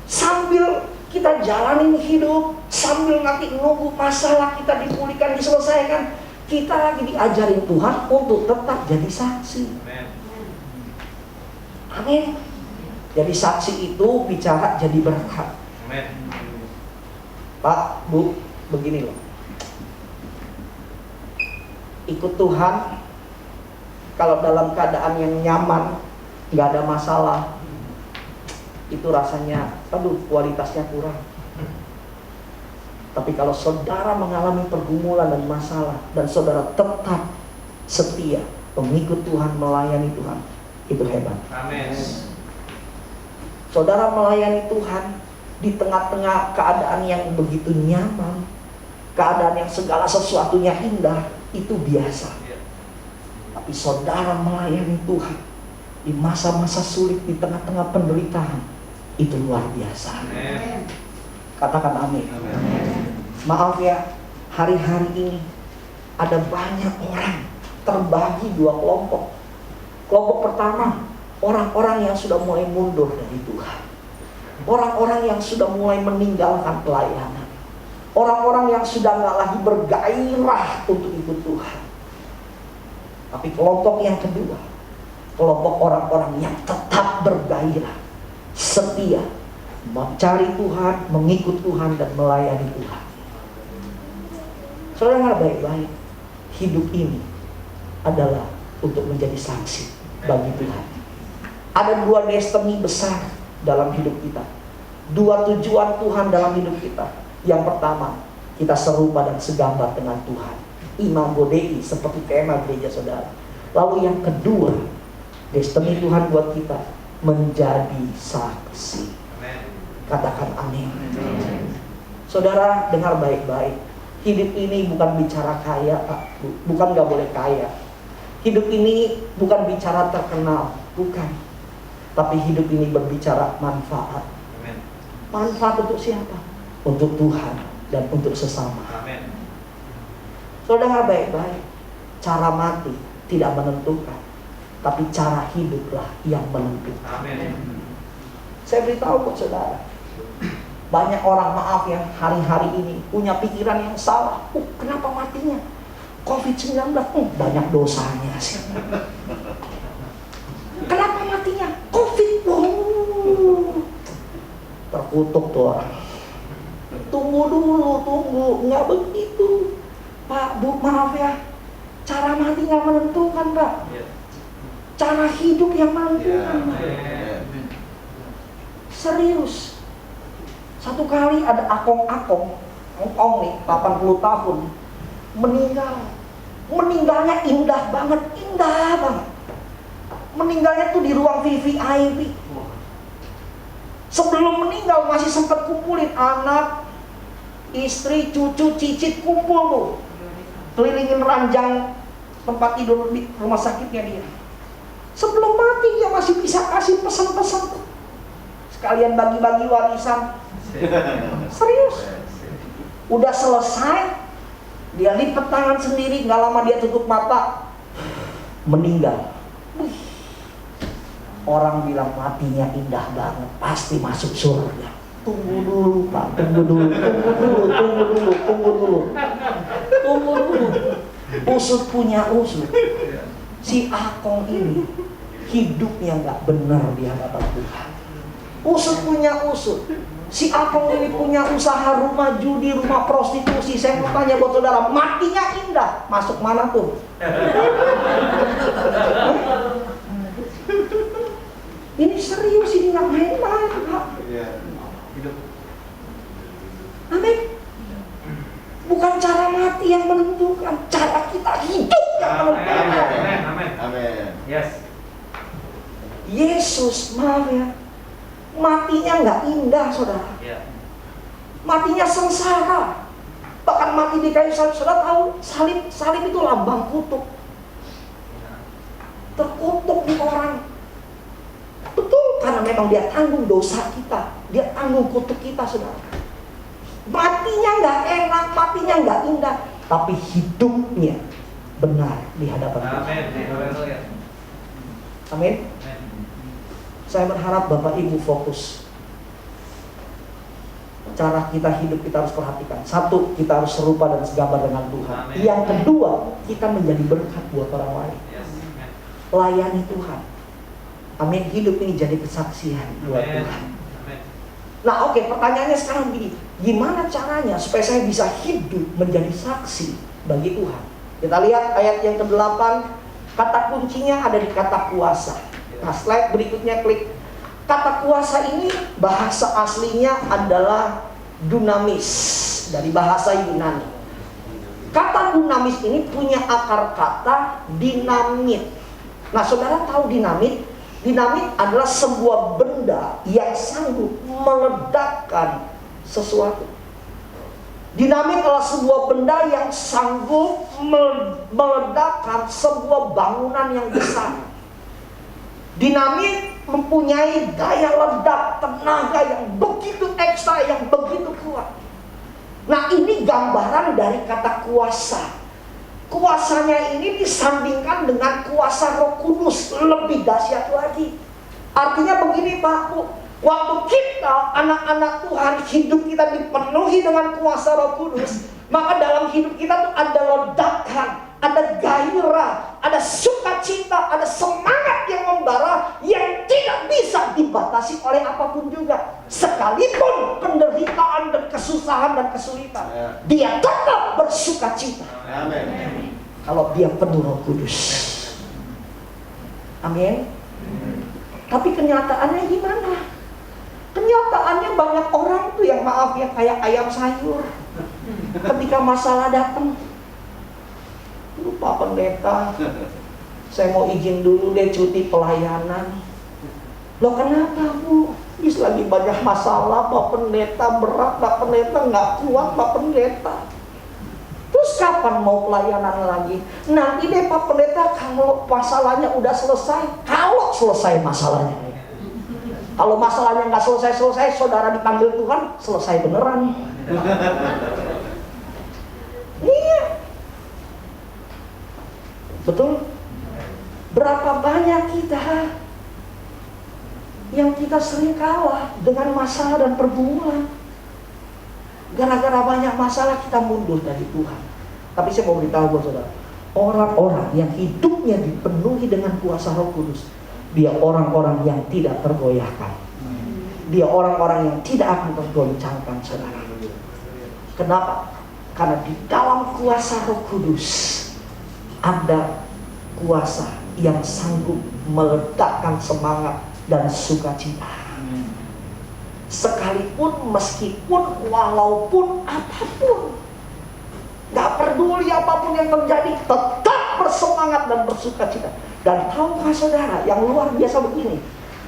sambil kita jalanin hidup, sambil nanti nunggu masalah kita dipulihkan, diselesaikan, kita lagi diajarin Tuhan untuk tetap jadi saksi. Amin. Jadi saksi itu bicara jadi berkat. Pak, Bu, begini loh. Ikut Tuhan kalau dalam keadaan yang nyaman, nggak ada masalah, itu rasanya, aduh, kualitasnya kurang. Tapi kalau saudara mengalami pergumulan dan masalah, dan saudara tetap setia mengikut Tuhan, melayani Tuhan, itu hebat. Amin. Saudara melayani Tuhan di tengah-tengah keadaan yang begitu nyaman, keadaan yang segala sesuatunya indah, itu biasa. Tapi saudara melayani Tuhan di masa-masa sulit, di tengah-tengah penderitaan, itu luar biasa. Amin. Katakan amin. Maaf ya, hari-hari ini ada banyak orang terbagi dua kelompok. Kelompok pertama, orang-orang yang sudah mulai mundur dari Tuhan, orang-orang yang sudah mulai meninggalkan pelayanan, orang-orang yang sudah nggak lagi bergairah untuk ikut Tuhan. Tapi kelompok yang kedua, kelompok orang-orang yang tetap bergairah, setia, mencari Tuhan, mengikut Tuhan, dan melayani Tuhan. Saudara, baik-baik, hidup ini adalah untuk menjadi saksi bagi Tuhan. Ada dua destiny besar dalam hidup kita, dua tujuan Tuhan dalam hidup kita. Yang pertama, kita serupa dan segambar dengan Tuhan, Imago Dei, seperti tema gereja saudara. Lalu yang kedua, destiny Tuhan buat kita menjadi saksi. Katakan amin. Saudara, dengar baik-baik. Hidup ini bukan bicara kaya, Pak. Bukan gak boleh kaya. Hidup ini bukan bicara terkenal, bukan. Tapi hidup ini berbicara manfaat. Manfaat untuk siapa? Untuk Tuhan dan untuk sesama. Saudara, baik-baik. Cara mati tidak menentukan, tapi cara hiduplah yang menentukan. Saya beritahu buat saudara, banyak orang, maaf ya, hari-hari ini punya pikiran yang salah. Kenapa matinya? COVID-19, banyak dosanya sih. Kenapa matinya? COVID. Terkutuk tuh orang. Tunggu dulu, tunggu. Nggak begitu. Pak, Bu, maaf ya. Cara mati nggak menentukan, Pak. Cara hidup yang menentukan, Pak. Serius. Satu kali ada akong nih, 80 tahun, meninggal. Meninggalnya indah banget, indah banget. Meninggalnya tuh di ruang VVIP. Sebelum meninggal masih sempat kumpulin anak, istri, cucu, cicit, kumpul tuh. Kelilingin ranjang tempat tidur di rumah sakitnya dia. Sebelum mati dia masih bisa kasih pesan-pesan tuh. Sekalian bagi-bagi warisan. Serius. Udah selesai, dia lipat tangan sendiri, gak lama dia tutup mata, meninggal. Orang bilang matinya indah banget, pasti masuk surga. Tunggu dulu Pak, tunggu dulu. Usut punya usut. Si Akong ini hidupnya gak benar di hadapan Tuhan. Usut punya usut. Si Akong ini punya usaha rumah judi, rumah prostitusi. Saya mau tanya buat saudara, matinya indah, masuk mana tuh? Ini serius, ini nggak main-main, Pak. Amin. Bukan cara mati yang menentukan, cara kita hidup yang menentukan. Amin. Yes. Yesus, maaf ya, matinya nggak indah, saudara. Matinya sengsara. Bahkan mati di kayu salib, saudara tahu, salib itu lambang kutuk. Terkutuk di orang. Betul, karena memang dia tanggung dosa kita, dia tanggung kutuk kita, saudara. Matinya nggak enak, matinya nggak indah, tapi hidupnya benar di hadapan Tuhan. Amin. Saya berharap Bapak Ibu fokus. Cara kita hidup kita harus perhatikan. Satu, kita harus serupa dan segambar dengan Tuhan. Yang kedua, kita menjadi berkat buat orang lain. Layani Tuhan. Amin. Hidup ini jadi kesaksian buat Tuhan. Nah oke, pertanyaannya sekarang begini, gimana caranya supaya saya bisa hidup menjadi saksi bagi Tuhan? Kita lihat ayat yang ke-8, kata kuncinya ada di kata kuasa. Nah slide berikutnya klik. Kata kuasa ini bahasa aslinya adalah dunamis, dari bahasa Yunani. Kata dunamis ini punya akar kata dinamit. Nah saudara tahu dinamit? Dinamit adalah sebuah benda yang sanggup meledakkan sesuatu. Dinamit adalah sebuah benda yang sanggup meledakkan sebuah bangunan yang besar. Dinamit mempunyai daya ledak, tenaga yang begitu ekstra, yang begitu kuat. Nah ini gambaran dari kata kuasa. Kuasanya ini disandingkan dengan kuasa Roh Kudus, lebih dahsyat lagi. Artinya begini Pak, waktu kita anak-anak Tuhan, hidup kita dipenuhi dengan kuasa Roh Kudus, maka dalam hidup kita tuh ada ledakan, ada gairah, ada sukacita, ada semangat yang membara yang tidak bisa dibatasi oleh apapun juga. Sekalipun penderitaan dan kesusahan dan kesulitan, dia tetap bersukacita. Amin. Kalau dia penuh Roh Kudus. Amin. Tapi kenyataannya gimana? Kenyataannya banyak orang tuh yang maaf ya kayak ayam sayur. Ketika masalah datang, lupa pendeta, saya mau izin dulu deh cuti pelayanan. Loh kenapa Bu? Is lagi banyak masalah Pak Pendeta, berat Pak Pendeta, nggak kuat Pak Pendeta. Terus kapan mau pelayanan lagi? Nanti deh Pak Pendeta kalau masalahnya udah selesai. Kalau selesai masalahnya. Kalau masalahnya nggak selesai, saudara dipanggil Tuhan, selesai beneran. Iya. Betul? Berapa banyak kita yang kita sering kalah dengan masalah dan pergumulan. Gara-gara banyak masalah kita mundur dari Tuhan. Tapi saya mau beritahu buat saudara, orang-orang yang hidupnya dipenuhi dengan kuasa Roh Kudus, dia orang-orang yang tidak tergoyahkan. Dia orang-orang yang tidak akan tergoncangkan, saudara. Kenapa? Karena di dalam kuasa Roh Kudus ada kuasa yang sanggup meledakkan semangat dan sukacita. Sekalipun, meskipun, walaupun apapun. Gak peduli apapun yang terjadi, tetap bersemangat dan bersukacita. Dan tahukah saudara, yang luar biasa begini,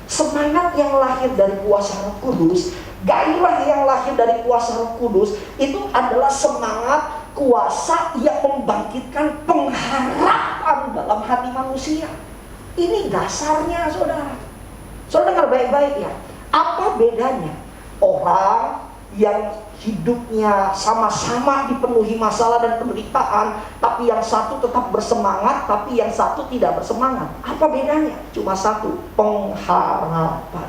semangat yang lahir dari kuasa Roh Kudus, gairah yang lahir dari kuasa Roh Kudus, itu adalah semangat kuasa yang membangkitkan pengharapan dalam hati manusia. Ini dasarnya, saudara. Saudara dengar baik-baik ya. Apa bedanya orang yang hidupnya sama-sama dipenuhi masalah dan penderitaan, tapi yang satu tetap bersemangat, tapi yang satu tidak bersemangat? Apa bedanya? Cuma satu, pengharapan.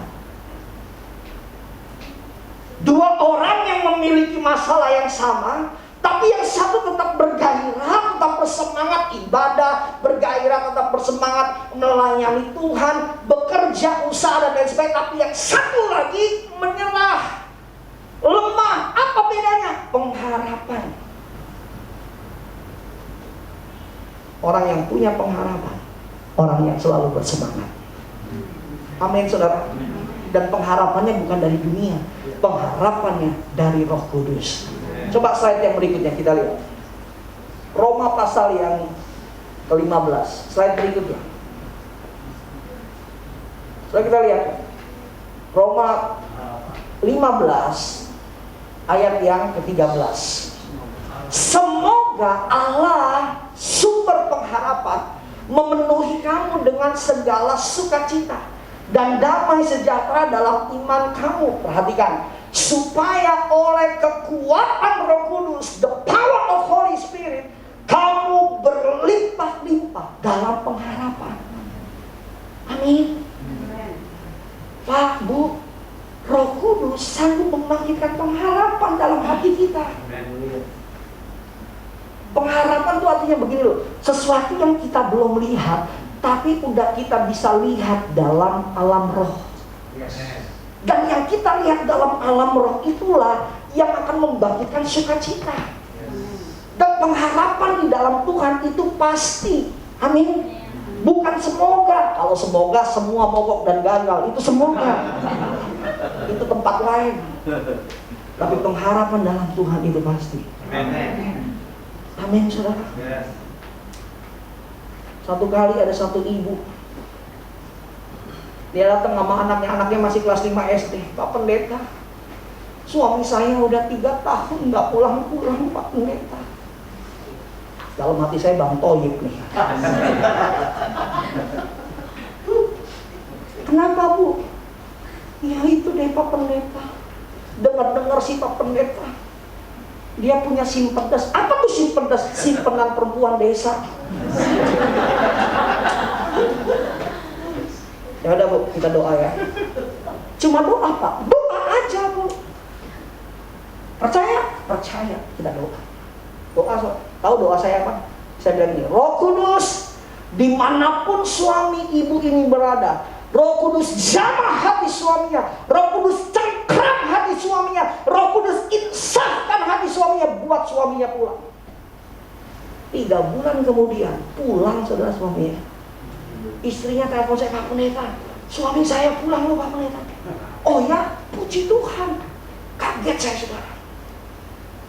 Dua orang yang memiliki masalah yang sama, tapi yang satu tetap bergairah, tetap bersemangat ibadah, bergairah, tetap bersemangat melayani Tuhan, bekerja, usaha, dan lain sebagainya. Tapi yang satu lagi menyerah, lemah. Apa bedanya? Pengharapan. Orang yang punya pengharapan, orang yang selalu bersemangat. Amin, saudara. Dan pengharapannya bukan dari dunia, pengharapannya dari Roh Kudus. Coba slide yang berikutnya kita lihat. Roma pasal yang ke-15. Slide berikutnya. Coba kita lihat. Roma 15 ayat yang ke-13. Semoga Allah sumber pengharapan memenuhi kamu dengan segala sukacita dan damai sejahtera dalam iman kamu. Perhatikan, supaya oleh kekuatan Roh Kudus, the power of Holy Spirit, kamu berlimpah-limpah dalam pengharapan. Amin. Pak, Bu, Roh Kudus sanggup membangkitkan pengharapan dalam hati kita. Pengharapan itu artinya begini loh, sesuatu yang kita belum lihat, tapi udah kita bisa lihat dalam alam roh. Dan yang kita lihat dalam alam roh itulah yang akan membangkitkan sukacita. Dan pengharapan di dalam Tuhan itu pasti. Amin. Bukan semoga. Kalau semoga semua mogok dan gagal, itu semoga. Itu tempat lain. Tapi pengharapan dalam Tuhan itu pasti. Amin, saudara. Satu kali ada satu ibu, dia datang sama anaknya masih kelas 5 SD. Pak Pendeta, suami saya udah 3 tahun nggak pulang-pulang, Pak Pendeta. Dalam hati saya Bang Toyib nih. Kenapa, Bu? Ya itu deh Pak Pendeta. Dengar-dengar sih Pak Pendeta, dia punya simpedes. Apa tuh simpedes? Simpenan perempuan desa. Ya udah Bu, kita doa ya. Cuma doa Pak, doa aja Bu. Percaya? Percaya. Kita doa. Doa, tahu doa saya apa? Saya bilang gini, Roh Kudus, dimanapun suami ibu ini berada, Roh Kudus jamah hati suaminya, Roh Kudus cengkram hati suaminya, Roh Kudus insafkan hati suaminya, buat suaminya pulang. 3 bulan kemudian pulang saudara suaminya. Istrinya telepon saya, Pak Pendeta, suami saya pulang loh Pak Pendeta. Oh ya, puji Tuhan. Kaget saya saudara.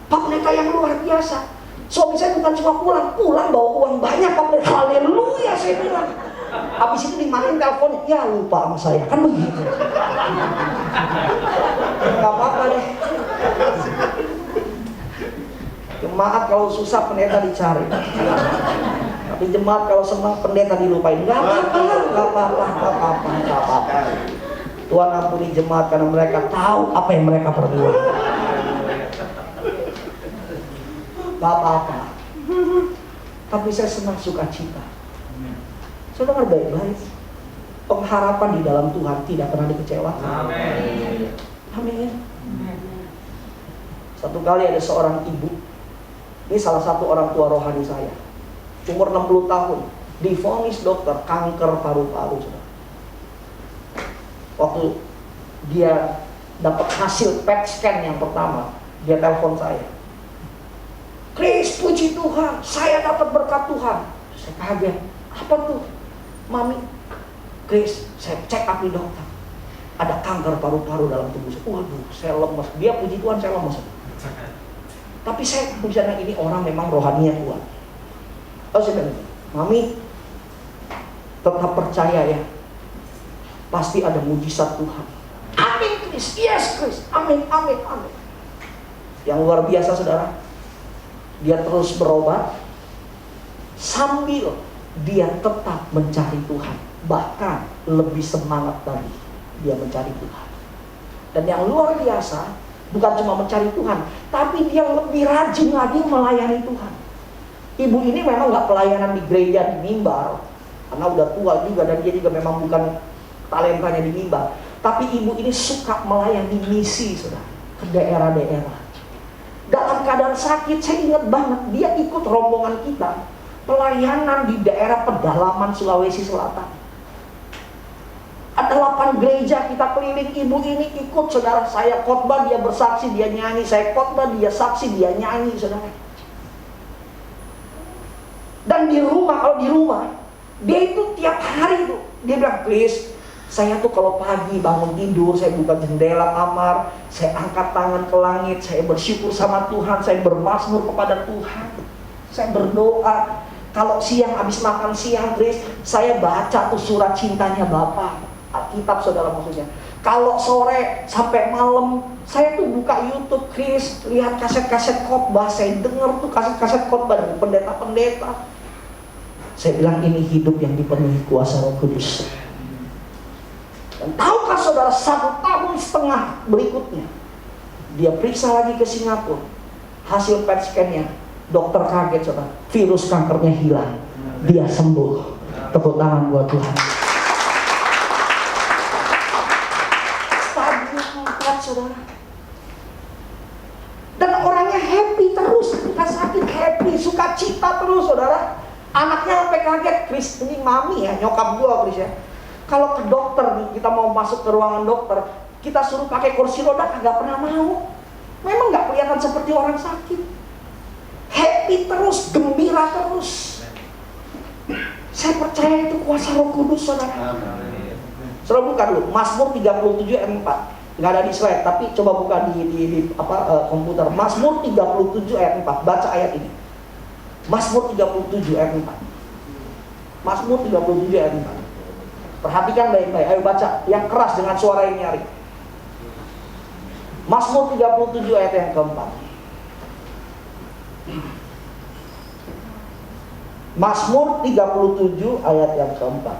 Pak Pendeta yang luar biasa. Suami saya bukan cuma pulang bawa uang banyak Pak Pendeta. Haleluya saya bilang. Habis itu dimatiin teleponnya, ya lupa sama saya, kan begitu. Gak apa-apa deh. Jemaat kalau susah pendeta dicari. Tapi jemaat kalau senang pendeta dilupain. Gak apa-apa. Tuhan ampuni jemaat karena mereka tahu apa yang mereka perbuat. Gak apa-apa. Tapi saya senang sukacita. Saya dengar baik-baik. Pengharapan di dalam Tuhan tidak pernah dikecewakan. Amin. Amin. Satu kali ada seorang ibu. Ini salah satu orang tua rohani saya. Umur 60 tahun. Divonis dokter kanker paru-paru. Waktu dia dapat hasil PET scan yang pertama, dia telepon saya. Chris, puji Tuhan, saya dapat berkat Tuhan. Saya kaget. Apa tuh? Mami, Chris, saya cek up di dokter. Ada kanker paru-paru dalam tubuh saya. Waduh, saya lemes. Dia puji Tuhan, saya lemes. Tapi saya bicara ini orang memang rohaninya kuat. Oh saya bilang, Mami tetap percaya ya, pasti ada mujizat Tuhan. Amin Chris, yes Chris, amin, amin, amin. Yang luar biasa saudara, dia terus berobat sambil dia tetap mencari Tuhan. Bahkan lebih semangat lagi dia mencari Tuhan. Dan yang luar biasa, bukan cuma mencari Tuhan, tapi dia lebih rajin lagi melayani Tuhan. Ibu ini memang gak pelayanan di gereja, di mimbar, karena udah tua juga dan dia juga memang bukan talentanya di mimbar. Tapi ibu ini suka melayani misi, saudara, ke daerah-daerah. Dalam keadaan sakit, saya ingat banget, dia ikut rombongan kita pelayanan di daerah pedalaman Sulawesi Selatan. Ada 8 gereja kita keliling, ibu ini ikut, saudara. Saya khotbah, dia bersaksi, dia nyanyi. Saya khotbah, dia saksi, dia nyanyi, saudara. Dan di rumah, kalau di rumah, dia itu tiap hari tuh, dia bilang, Chris, saya tuh kalau pagi bangun tidur, saya buka jendela kamar, saya angkat tangan ke langit, saya bersyukur sama Tuhan, saya bermazmur kepada Tuhan, saya berdoa. Kalau siang, habis makan siang, Chris, saya baca tuh surat cintanya Bapa. Alkitab, saudara, maksudnya. Kalau sore sampai malam, saya tuh buka YouTube, Chris, lihat kaset-kaset khotbah, saya dengar tuh kaset-kaset khotbah dari pendeta-pendeta. Saya bilang ini hidup yang dipenuhi kuasa Roh Kudus. Dan tahukah saudara, 1,5 tahun berikutnya, dia periksa lagi ke Singapura, hasil PET scan-nya, dokter kaget, saudara, virus kankernya hilang, dia sembuh. Tepuk tangan buat Tuhan. Saudara. Dan orangnya happy terus, ketika sakit happy, sukacita terus, saudara. Anaknya sampai kaget, Chris, ini mami ya, nyokap gua, Chris ya. Kalau ke dokter nih, kita mau masuk ke ruangan dokter, kita suruh pakai kursi roda, kagak pernah mau. Memang nggak kelihatan seperti orang sakit. Happy terus, gembira terus. Saya percaya itu kuasa Roh Kudus, saudara. Saudara buka dulu, Mazmur 37 ayat 4. Nggak ada di slide, tapi coba buka di komputer. Mazmur 37 ayat 4. Baca ayat ini. Mazmur 37 ayat 4. Mazmur 37 ayat 4. Perhatikan baik-baik. Ayo baca yang keras dengan suara yang nyaring. Mazmur 37 ayat yang keempat. Mazmur 37 ayat yang keempat.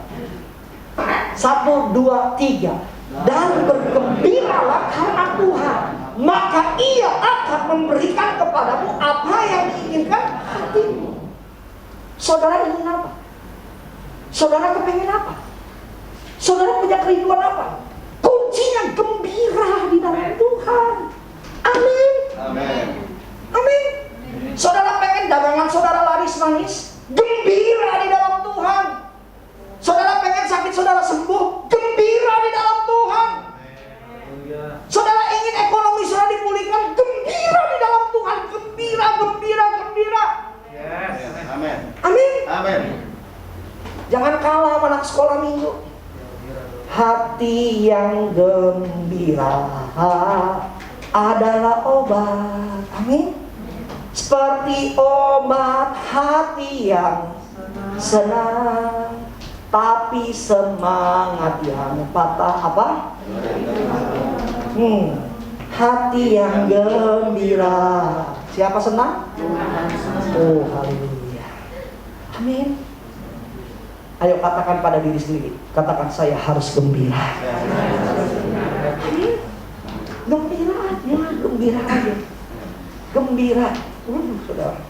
1, 2, 3. Dan bergembiralah karena Tuhan, maka Ia akan memberikan kepadamu apa yang diinginkan hatimu. Saudara ingin apa? Saudara kepengen apa? Saudara punya kerinduan apa? Kuncinya gembira di dalam Tuhan. Amin. Amin. Amin. Saudara pengen dagangan saudara laris manis? Gembira di dalam Tuhan. Saudara pengen sakit saudara sembuh? Gembira di dalam Tuhan. Saudara ingin ekonomi saudara dipulihkan? Gembira di dalam Tuhan. Gembira, gembira, gembira. Yes. Amin. Amin. Amin. Jangan kalah sama anak sekolah minggu. Hati yang gembira adalah obat. Amin. Seperti obat hati yang senang, tapi semangat yang patah apa? Hati yang gembira. Siapa senang? Oh, haleluya. Amin. Ayo katakan pada diri sendiri. Katakan, saya harus gembira. Amin. Gembira aja, gembira aja. Gembira. Saudara.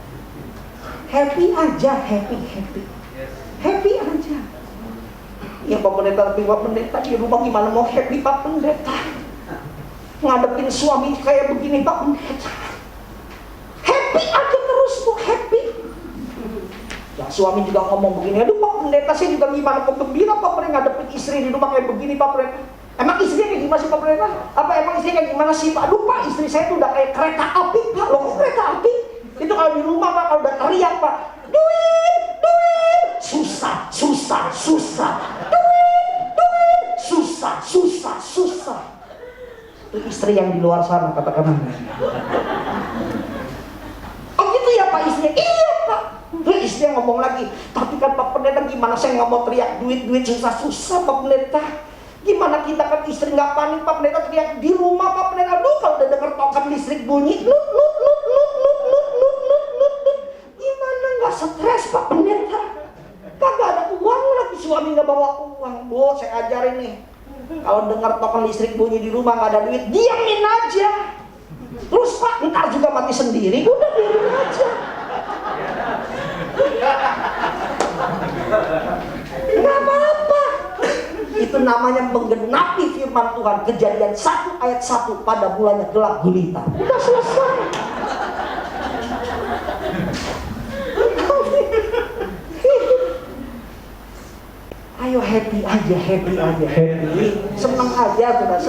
Happy aja, happy. Happy aja. Ya Pak Pendeta, tapi Pak Pendeta di rumah gimana mau happy Pak Pendeta? Ngadepin suami kayak begini Pak Pendeta. Happy aja terus Bu, happy. Ya suami juga ngomong begini, aduh Pak Pendeta saya juga gimana kok gembira Pak Pendeta ngadepin istri di rumah kayak begini Pak Pendeta. Emang istrinya kayak gimana sih Pak Pendeta? Apa emang istrinya kayak gimana sih Pak? Aduh Pak, istri saya tuh udah kayak kereta api Pak. Loh kok kereta api? Itu kalau di rumah Pak, kalau udah teriak Pak, duit, susah, duit, susah. Itu istri yang di luar sana, katakan. istrinya, iya Pak. Terus istrinya ngomong lagi, tapi kan Pak Pendeta gimana, saya nggak mau teriak duit susah-susah Pak Pendeta. Gimana kita kan istri nggak panik Pak Pendeta, teriak di rumah Pak Pendeta. Aduh kalau udah denger token listrik bunyi, lut. Gimana nggak stres Pak Pendeta? Kagak ada uang lagi, suami nggak bawa uang. Bu, saya ajarin nih, kalau dengar token listrik bunyi di rumah nggak ada duit, diamin aja. Terus Pak, ntar juga mati sendiri, udah biarin aja. Nggak apa-apa. Itu namanya menggenapi firman Tuhan. Kejadian 1 ayat 1, pada mulanya gelap gulita. Udah selesai. Ayo happy aja. Senang aja, sudah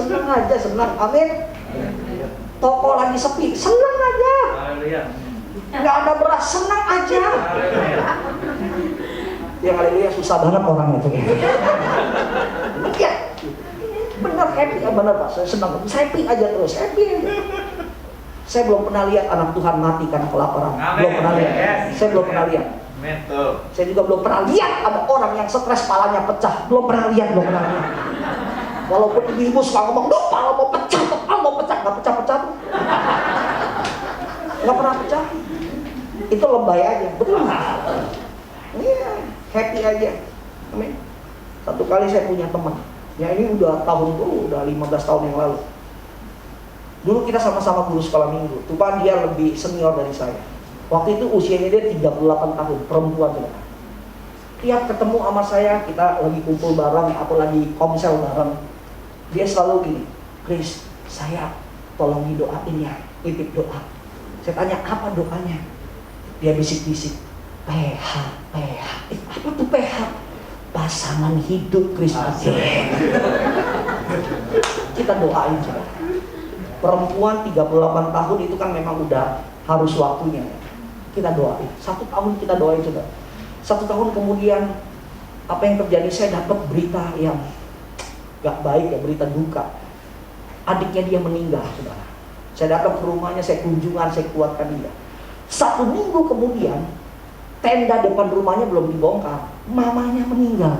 senang. Amin. Toko lagi sepi, senang aja. Nggak ada beras, senang aja. Ya haleluya, susah banget orang itu. Ya, benar happy, benar Pak. Saya senang, happy aja terus, happy aja. Saya belum pernah lihat anak Tuhan mati karena kelaparan. Belum pernah lihat. Saya belum pernah lihat. Saya juga belum pernah lihat ada orang yang stres palanya pecah. Belum pernah lihat. Walaupun ibu-ibu suka ngomong, duh pala mau pecah, nggak pecah-pecah tuh. Nggak pernah pecah. Itu lebay aja, betul nggak? Iya, happy aja. Amin. Satu kali saya punya teman, ya ini udah 15 tahun yang lalu. Dulu kita sama-sama guru sekolah minggu. Tuhan dia lebih senior dari saya. Waktu itu usianya dia 38 tahun, perempuan juga. Tiap ketemu sama saya, kita lagi kumpul bareng atau lagi komsel bareng, dia selalu gini, Chris, saya tolong didoain ya, titip doa. Saya tanya, apa doanya? Dia bisik-bisik, PH. Apa tuh PH? Pasangan hidup Chris. Kita doain juga. Perempuan 38 tahun itu kan memang udah harus waktunya. Kita doain. 1 tahun kita doain juga. 1 tahun kemudian apa yang terjadi? Saya dapat berita yang gak baik ya, berita duka. Adiknya dia meninggal, saudara. Saya datang ke rumahnya, saya kunjungan, saya kuatkan dia. 1 minggu kemudian, tenda depan rumahnya belum dibongkar, mamanya meninggal.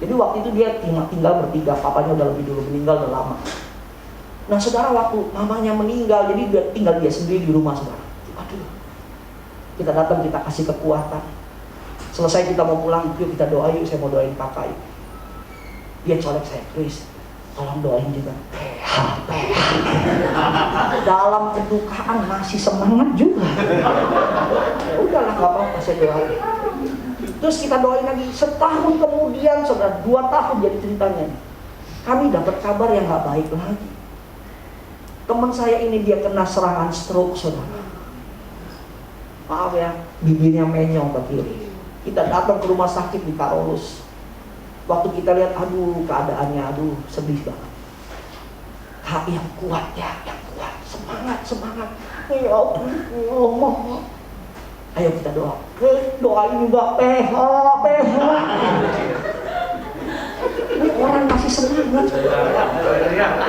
Jadi waktu itu dia tinggal bertiga, papanya udah lebih dulu meninggal, udah lama. Nah saudara, waktu mamanya meninggal, jadi dia tinggal dia sendiri di rumah, saudara. Aduh, kita datang, kita kasih kekuatan. Selesai kita mau pulang, yuk kita doa yuk, saya mau doain kakak yuk. Dia colek saya, Chris, tolong doain juga. Dalam kedukaan masih semangat juga. Ya udahlah, nggak apa-apa, saya doain. Terus kita doain lagi. Setahun kemudian, saudara, 2 tahun jadi ceritanya. Kami dapat kabar yang nggak baik lagi. Teman saya ini dia kena serangan stroke, saudara. Maaf ya, bibirnya menyong ke kiri. Kita datang ke rumah sakit di Karolus. Waktu kita lihat, aduh keadaannya, aduh sedih banget. Kak, yang kuat ya, yang kuat. Semangat. Ya Allah. Ayo kita doa. Doain juga PH. Ini orang masih semangat.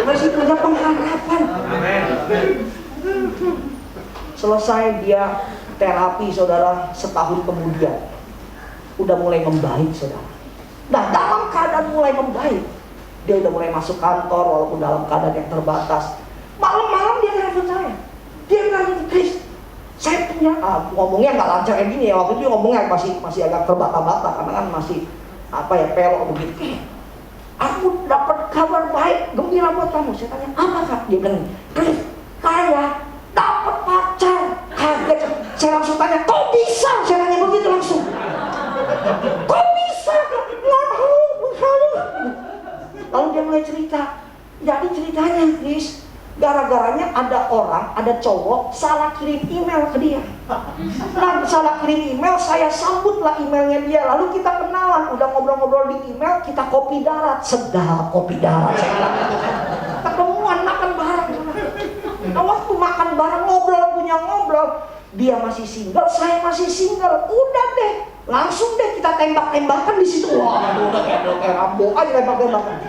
Masih punya pengharapan. Selesai dia terapi, saudara, setahun kemudian udah mulai membaik, saudara. Nah, dalam keadaan mulai membaik, dia udah mulai masuk kantor walaupun dalam keadaan yang terbatas. Malam-malam dia nelfon saya. Dia bilang, Chris, saya punya, ngomongnya nggak lancar kayak gini ya. Waktu itu dia ngomongnya masih agak terbata-bata karena kan masih pelok begitu. Aku dapat kabar baik, gembira buat kamu. Saya tanya, apa Kak? Dia bilang, Chris, saya dapat pacar. Kaget. Saya langsung tanya, kok bisa? Saya tanya begitu langsung. Kok bisa? Nggak tahu. Lalu dia mulai cerita. Jadi ceritanya, Chris, gara-garanya ada orang, ada cowok salah kirim email ke dia. Nah, salah kirim email, saya sambutlah emailnya dia. Lalu kita kenalan, udah ngobrol-ngobrol di email, kita kopi darat. Sedap kopi darat. Saya bilang, ketemuan makan bareng. Nah, waktu makan bareng ngobrol, dia masih single, saya masih single. Udah deh, langsung deh kita tembak-tembakan di situ. Wah, udah kayak Rambo aja tembak-tembakan.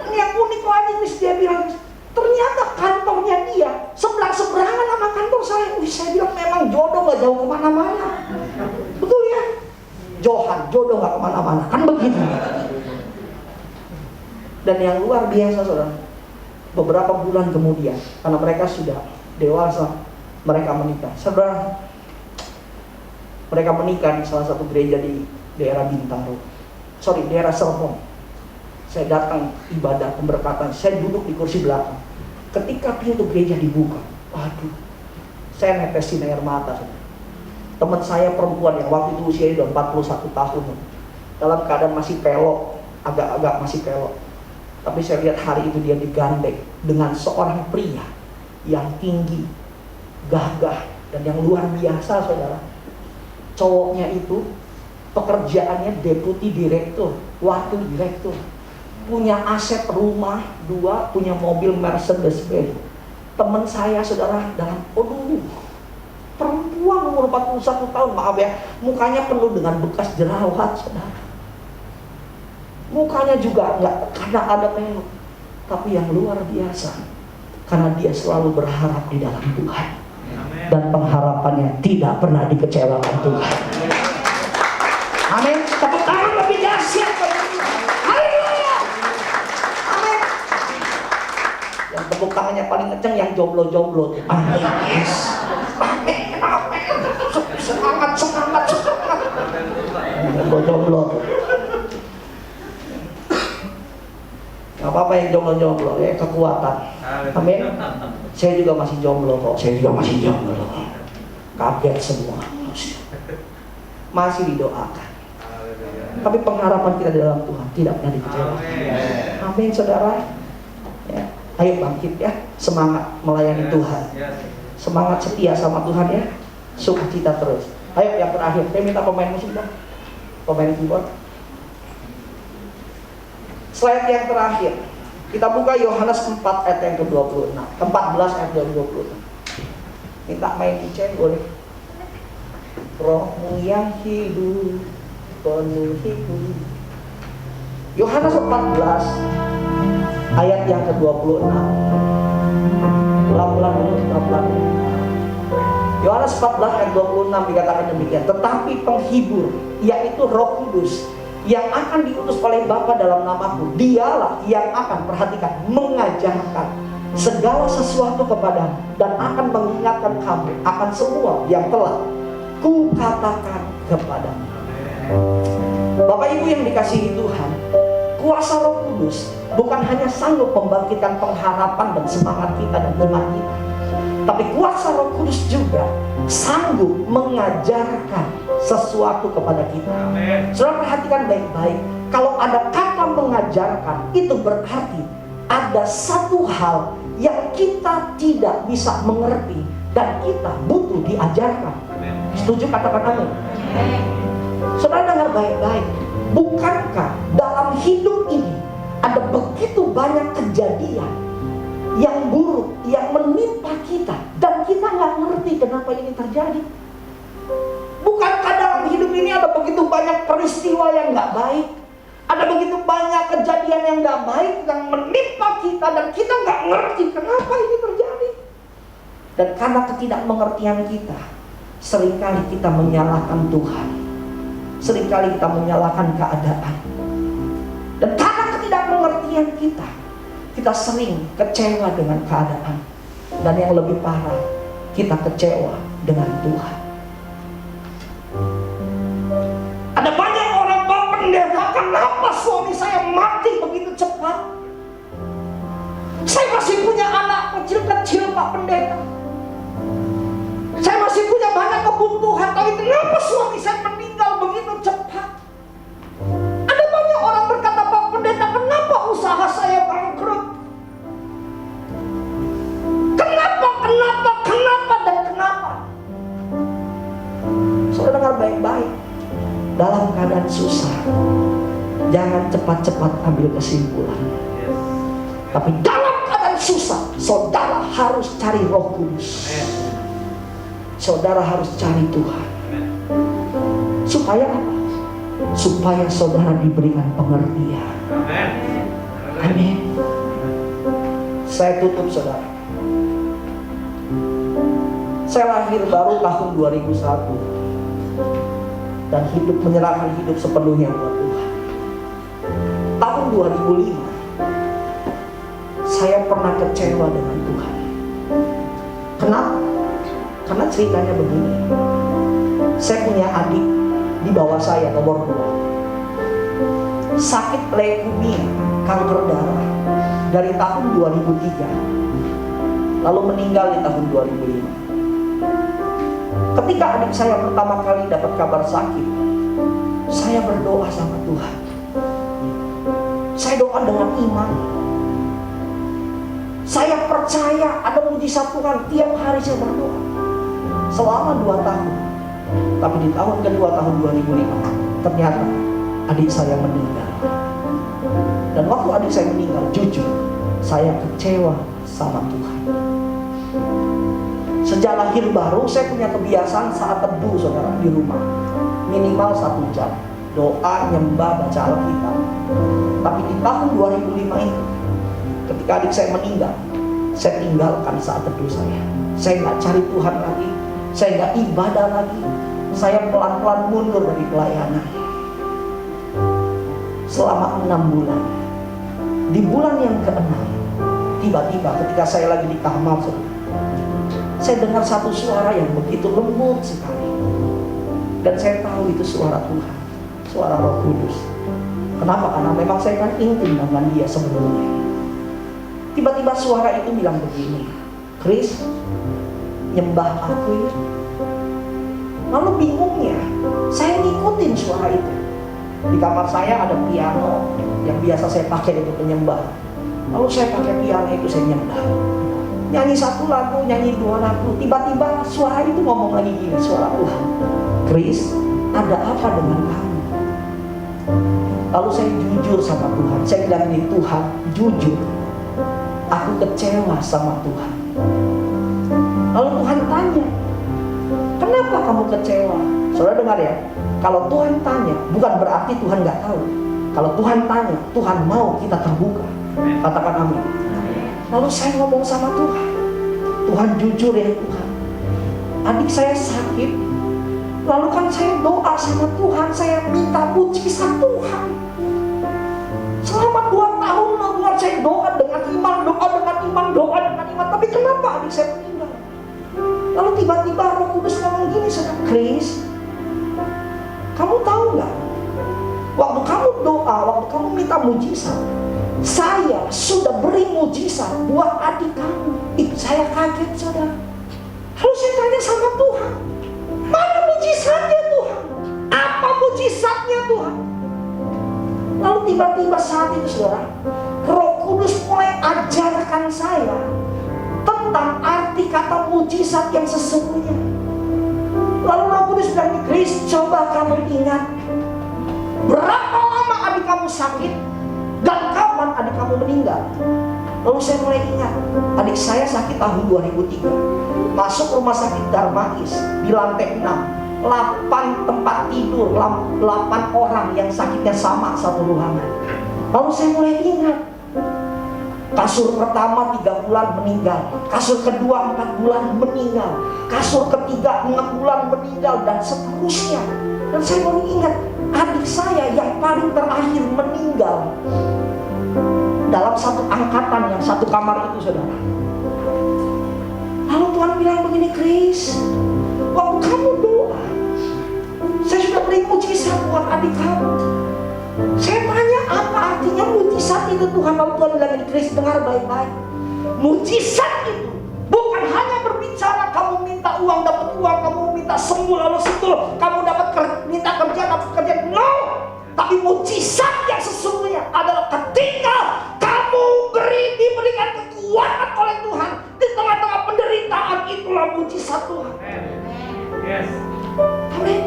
Ini yang unik lagi, Miss, dia bilang, Ternyata kantornya dia seberang-seberangan sama kantor saya. Wih, saya bilang memang jodoh gak jauh kemana-mana. Betul ya? Johan, jodoh gak kemana-mana. Kan begitu. Dan yang luar biasa saudara, beberapa bulan kemudian, karena mereka sudah dewasa, mereka menikah. Saudara, mereka menikah di salah satu gereja di daerah Bintaro. Daerah Serpong. Saya datang ibadah pemberkatan, saya duduk di kursi belakang. Ketika pintu gereja dibuka, waduh, saya netesin air mata. Saudara. Teman saya perempuan yang waktu itu usianya udah 41 tahun, dalam keadaan masih pelok, agak-agak masih pelok. Tapi saya lihat hari itu dia digandeng dengan seorang pria yang tinggi, gagah, dan yang luar biasa saudara. Cowoknya itu pekerjaannya deputi direktur, wakil direktur, punya aset rumah 2, punya mobil Mercedes Benz. Teman saya saudara dalam, perempuan umur 41 tahun, maaf ya, mukanya penuh dengan bekas jerawat saudara. Mukanya juga enggak karena ada peluk, tapi yang luar biasa karena dia selalu berharap di dalam Tuhan. Dan pengharapannya tidak pernah dikecewakan Tuhan. Amin. Tepuk tangan lebih dahsyat. Haleluya. Amin. Yang tepuk tangannya paling kencang yang jomblo-jomblo. Amin. Yes. Amin. Semangat. Jomblo. Gak apa-apa yang jomblo-jomblo ya, kekuatan. Amin. Saya juga masih jomblo kok. Kaget semua. Masih didoakan. Tapi pengharapan kita di dalam Tuhan tidak pernah dikecewakan. Amin saudara. Ya. Ayo bangkit ya. Semangat melayani Tuhan. Semangat setia sama Tuhan ya. Sukacita terus. Ayo yang terakhir. Saya minta pemain musik dong. Pemain keyboard. Slide yang terakhir, kita buka Yohanes 4 ayat yang ke-26, 14 ayat 26. Minta main DJ boleh. Rohmu yang hidup, penuh hidup. Yohanes 14 ayat yang ke-26. Pelan-pelan. Yohanes 14 ayat 26 dikatakan demikian. Tetapi penghibur, yaitu Roh Kudus, yang akan diutus oleh Bapa dalam namaku, dialah yang akan, perhatikan, mengajarkan segala sesuatu kepadamu dan akan mengingatkan kamu akan semua yang telah kukatakan kepadamu. Bapak Ibu yang dikasihi Tuhan, kuasa Roh Kudus bukan hanya sanggup membangkitkan pengharapan dan semangat kita dan iman kita, tapi kuasa Roh Kudus juga sanggup mengajarkan sesuatu kepada kita. Saudara perhatikan baik-baik. Kalau ada kata mengajarkan, itu berarti ada satu hal yang kita tidak bisa mengerti dan kita butuh diajarkan. Setuju? Katakan amin. Saudara dengar baik-baik. Bukankah dalam hidup ini ada begitu banyak kejadian yang buruk yang menimpa kita dan kita nggak ngerti kenapa ini terjadi? Bukankah dalam hidup ini ada begitu banyak peristiwa yang nggak baik, ada begitu banyak kejadian yang nggak baik yang menimpa kita dan kita nggak ngerti kenapa ini terjadi? Dan karena ketidakmengertian kita, seringkali kita menyalahkan Tuhan, seringkali kita menyalahkan keadaan. Dan karena ketidakmengertian kita sering kecewa dengan keadaan. Dan yang lebih parah, kita kecewa dengan Tuhan. Ada banyak orang, Pak Pendeta, kenapa suami saya mati begitu cepat? Saya masih punya anak kecil-kecil, Pak Pendeta. Saya masih punya banyak kebutuhan, tapi kenapa suami saya meninggal begitu cepat? Ada banyak orang berkata, Pak Pendeta, kenapa usaha saya bangkrut? Kenapa? Saudara dengar baik-baik. Dalam keadaan susah, jangan cepat-cepat ambil kesimpulan. Tapi dalam keadaan susah, saudara harus cari Roh Kudus. Saudara harus cari Tuhan. Supaya apa? Supaya saudara diberikan pengertian. Amin. Saya tutup, saudara. Saya lahir baru tahun 2001 dan menyerahkan hidup sepenuhnya buat Tuhan. Tahun 2005 saya pernah kecewa dengan Tuhan. Kenapa? Karena ceritanya begini. Saya punya adik di bawah saya, nomor 2, sakit leukemia, kanker darah dari tahun 2003, lalu meninggal di tahun 2005. Ketika adik saya pertama kali dapat kabar sakit, saya berdoa sama Tuhan. Saya doa dengan iman. Saya percaya ada mujizat Tuhan. Tiap hari saya berdoa selama 2 tahun. Tapi di tahun kedua, tahun 2005, ternyata adik saya meninggal. Dan waktu adik saya meninggal, jujur saya kecewa sama Tuhan. Sejak lahir baru saya punya kebiasaan saat teduh, saudara, di rumah minimal 1 jam doa, nyembah, baca Alkitab. Tapi di tahun 2005 itu, ketika adik saya meninggal, saya tinggalkan saat teduh saya. Saya nggak cari Tuhan lagi, saya nggak ibadah lagi, saya pelan-pelan mundur dari pelayanan. Selama 6 bulan. Di bulan yang ke-6, tiba-tiba ketika saya lagi di kamar, saya dengar satu suara yang begitu lembut sekali. Dan saya tahu itu suara Tuhan, suara Roh Kudus. Kenapa? Karena memang saya kan intim dengan dia sebelumnya. Tiba-tiba suara itu bilang begini, "Chris, nyembah aku ya." Lalu bingungnya, saya ngikutin suara itu. Di kamar saya ada piano yang biasa saya pakai untuk menyembah. Lalu saya pakai piano itu, saya nyembah. Nyanyi 1 lagu, nyanyi 2 lagu. Tiba-tiba suara itu ngomong lagi gini, suara Tuhan, "Chris, ada apa dengan kamu?" Lalu saya jujur sama Tuhan. Saya bilang ini, "Tuhan, jujur, aku kecewa sama Tuhan." Lalu Tuhan tanya, "Kenapa kamu kecewa?" Saudara dengar ya, kalau Tuhan tanya, bukan berarti Tuhan nggak tahu. Kalau Tuhan tanya, Tuhan mau kita terbuka. Katakan amin. Lalu saya ngomong sama Tuhan, "Tuhan, jujur ya Tuhan, adik saya sakit. Lalu kan saya doa sama Tuhan, saya minta mujizat Tuhan. Selama 2 tahun lalu saya doa dengan iman, doa dengan iman, doa dengan iman. Tapi kenapa adik saya meninggal?" Lalu tiba-tiba Roh Kudus ngomong gini, "Saudara Chris, kamu tahu nggak? Waktu kamu doa, waktu kamu minta mujizat, saya sudah beri mujizat buat adik kamu." Ih, saya kaget, saudara. Lalu saya tanya sama Tuhan, "Mana mujizatnya Tuhan? Apa mujizatnya Tuhan?" Lalu tiba-tiba saat itu, saudara, Roh Kudus mulai ajarkan saya tentang arti kata mujizat yang sesungguhnya. Lalu Roh Kudus bilang, "Chris, coba kamu ingat berapa lama adik kamu sakit dan kapan adik kamu meninggal." Lalu saya mulai ingat, adik saya sakit tahun 2003, masuk rumah sakit Darmais di lantai 6, 8 tempat tidur, 8 orang yang sakitnya sama satu ruangan. Lalu saya mulai ingat, kasur pertama 3 bulan meninggal, kasur kedua 4 bulan meninggal, kasur ketiga 6 bulan meninggal, dan seterusnya. Dan saya baru ingat, adik saya yang paling terakhir meninggal dalam satu angkatan yang satu kamar itu, saudara. Lalu Tuhan bilang begini, "Chris, waktu kamu doa, saya sudah beri mujizat buat adik kamu." Saya tanya, "Apa artinya mujizat itu Tuhan?" Lalu Tuhan bilang, "Chris, dengar baik-baik. Mujizat itu bukan hanya berbicara kamu minta uang, dapat uang, kamu minta sembuh, lalu sembuh, kamu minta kerja, dapat kerja. No! Tapi mujizat yang sesungguhnya adalah ketika kamu diberikan kekuatan oleh Tuhan di tengah-tengah penderitaan, itulah mujizat Tuhan." Yes. Amin.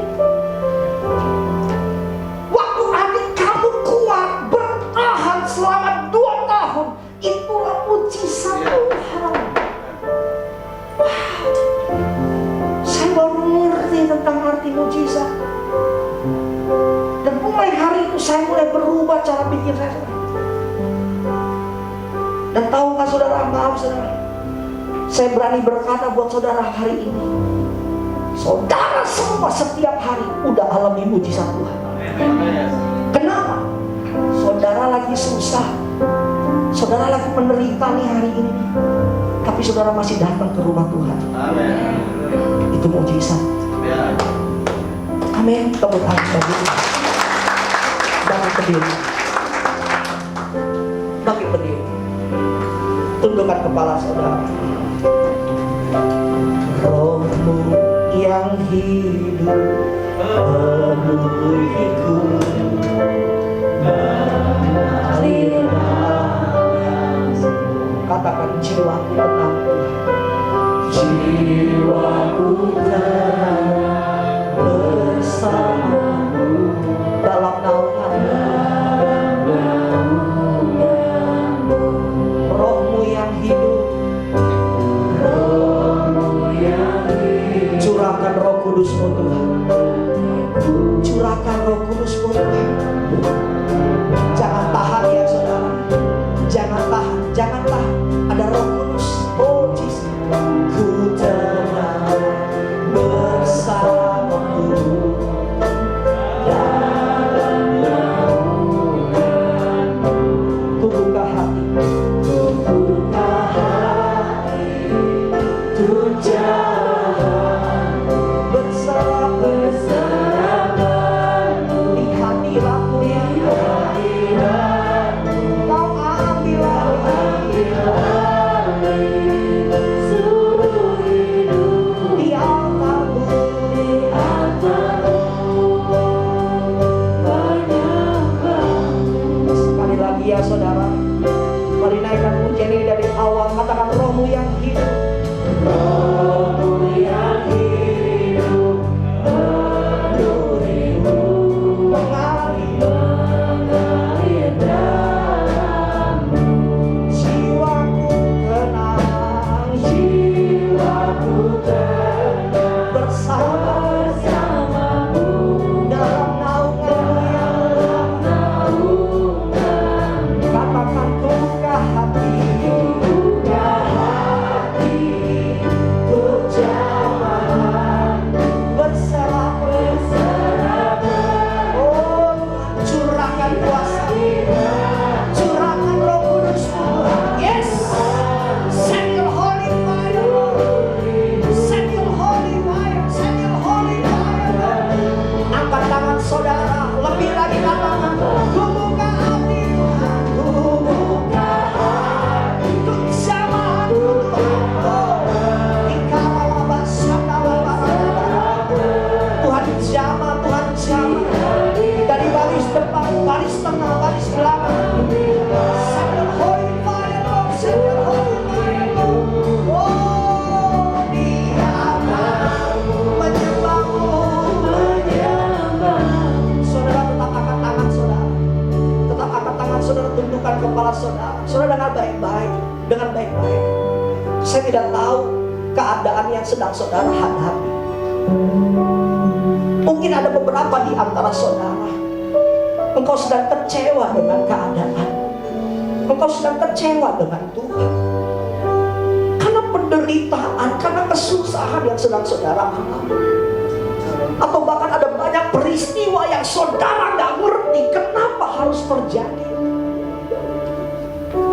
Waktu adik kamu kuat bertahan selama 2 tahun, itulah mujizat Tuhan. Wow. Saya baru mengerti tentang arti mujizat. Dan mulai hari itu saya mulai berubah cara pikir saya. Dan tahukah saudara, maaf saudara. Saya berani berkata buat saudara hari ini, saudara semua setiap hari udah alami mujizat Tuhan. Kenapa? Saudara lagi susah, saudara lagi menderita nih hari ini, tapi saudara masih datang ke rumah Tuhan. Itu mujizat. Amin. Tepuk tangan bagi Tuhan. Bangkit berdiri. Bangkit berdiri. Tundukkan kepala saudara. Rohmu yang hidup penuhiku, katakan jiwaku tenang, jiwaku tenang bersamamu dalam naunganmu. Rohmu yang hidup, curahkan Roh Kudus-Mu Tuhan. Curahkan Roh Kudus-Mu Tuhan. Jangan tahan ya saudara. Jangan tahan, jangan tahan. Ada Roh Kudus. Oh Jesus. Ku tenang bersamamu dalam naunganmu. Ku buka hati. Ku buka hati untuk jalan bersamamu di hadirat-Mu yang Kau ambil seluruh hidup di altar-Mu. Sekali lagi ya saudara, mari naikkan pujian ini dari awal. Katakan Rohmu yang hidup. Rohmu yang hidup penuhiku, mengalir dalammu. Jiwaku tenang, jiwaku tenang bersamamu dalam naunganmu. Katakan ku buka hati, untuk jalan bersamamu. Oh Tuhan, curahkan kuasa-Mu, curahkan Roh Kudus-Mu. Yes, send your holy fire, send your holy fire, send your holy fire. Angkat tangan saudara, lebih lagi katakan, ku buka hati Tuhan, ku buka hati untuk zamanmu Tuhan. Tuhan jamah, Tuhan jamah dari baris depan, baris tengah, baris belakang. Send your holy fire, Lord, send your holy fire, Lord. Oh, menyembahmu. Saudara tetap angkat tangan saudara, tetap angkat tangan saudara, tundukkan kepala saudara. Saudara dengar baik-baik, dengan baik-baik. Saya tidak tahu keadaan yang sedang saudara hadapi. Mungkin ada beberapa di antara saudara, engkau sedang kecewa dengan keadaan, engkau sedang kecewa dengan Tuhan karena penderitaan, karena kesusahan yang sedang saudara alami. Atau bahkan ada banyak peristiwa yang saudara gak ngerti kenapa harus terjadi.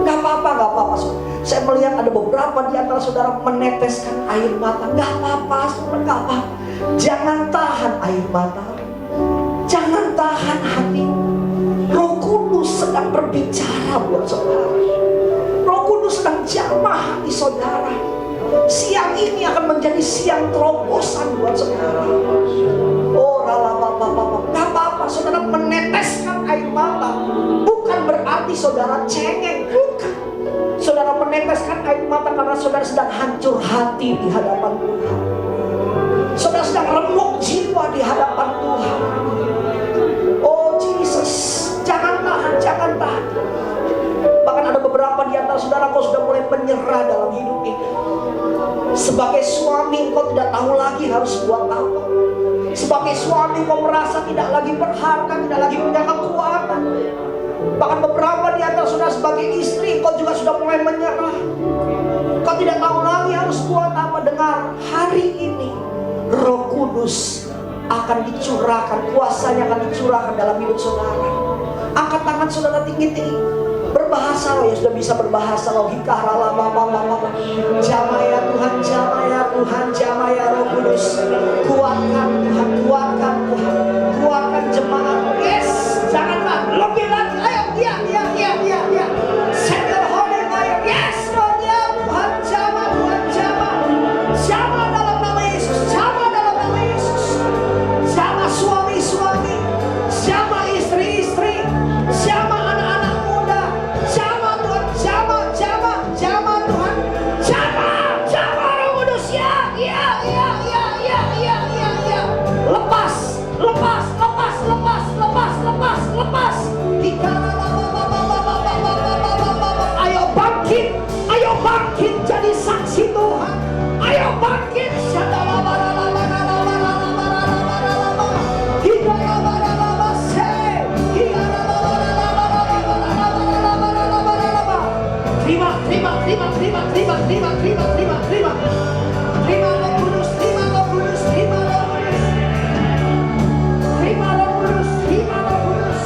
Gak apa-apa saudara. Saya melihat ada beberapa di antara saudara meneteskan air mata. Gak apa-apa saudara, gak apa-apa. Jangan tahan air mata, jangan tahan hati. Roh Kudus sedang berbicara buat saudara. Roh Kudus sedang jamah hati saudara. Siang ini akan menjadi siang terobosan buat saudara. Oh rala-rala, gak apa-apa saudara meneteskan air mata. Bukan berarti saudara cengeng, bukan. Saudara meneteskan air mata karena saudara sedang hancur hati di hadapan Tuhan. Saudara sedang remuk jiwa di hadapan Tuhan. Oh Jesus, jangan tahan, jangan tahan. Bahkan ada beberapa di antara saudara kau sudah mulai menyerah dalam hidup ini. Sebagai suami kau tidak tahu lagi harus buat apa. Sebagai suami kau merasa tidak lagi berharga, tidak lagi punya kekuatan. Bahkan beberapa di antara saudara sebagai istri kau juga sudah sudah mulai menyerah. Kau tidak tahu lagi harus buat apa. Dengar, hari ini Roh Kudus akan dicurahkan, kuasanya akan dicurahkan dalam hidup saudara. Angkat tangan saudara tinggi-tinggi. Berbahasa loh, ya sudah bisa berbahasa loh. Hikarala mama. Jamaya Tuhan, jamaya Tuhan, jamaya Roh Kudus. Kuatkan Tuhan, kuatkan Tuhan, kuatkan jemaat. Yes, janganlah lebih lagi. Ayo, iya. Set your holy fire. Yes, Lord, ya Tuhan, jama Tuhan, jama. Jama dalam nama Yesus, jama dalam nama Yesus. Jama suami-suami, jama istri-istri, jama anak-anak muda, jama Tuhan, jama Tuhan, jama Roh Kudus, ya. Lepas. Ayo bangkit jadi saksi Tuhan. Ayo bangkit. Terima Roh Kudus, terima Roh Kudus, terima Roh Kudus. Terima Roh Kudus, terima Roh Kudus.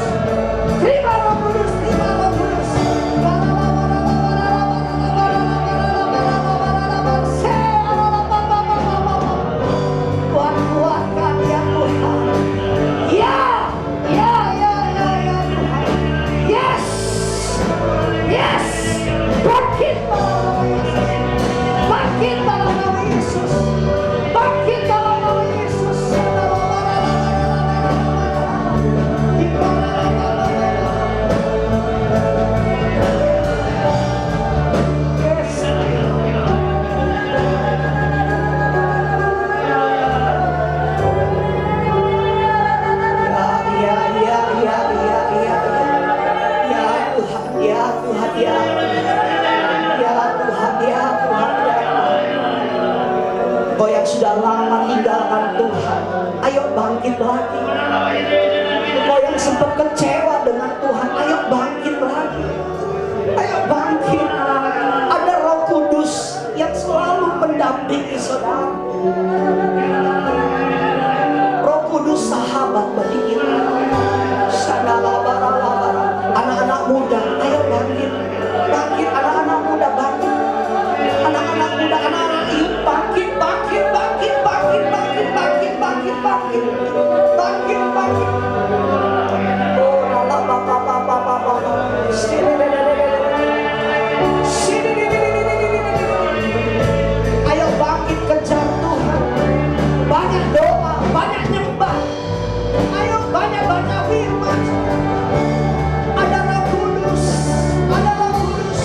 Terima Roh Kudus, terima Roh Kudus. Tuhan kuatkan ya Tuhan. Ya Tuhan. Yes. Bangkit dalam nama Yesus. Bangkit dalam nama Yesus. Kau yang sudah lama tinggalkan Tuhan, ayo bangkit lagi. Kau yang sempat kecewa dengan Tuhan, ayo bangkit lagi. Ayo bangkit. Ada Roh Kudus yang selalu mendampingi saudara. Roh Kudus sahabat bagi kita. Anak-anak muda, ayo bangkit. Bangkit, anak-anak muda, bangkit. Anak-anak muda, anak-anak ibu, bangkit. Oh, ayo bangkit, kejar Tuhan. Banyak doa, banyak nyembah. Ayo banyak baca firman. Ada Roh Kudus, ada Roh Kudus.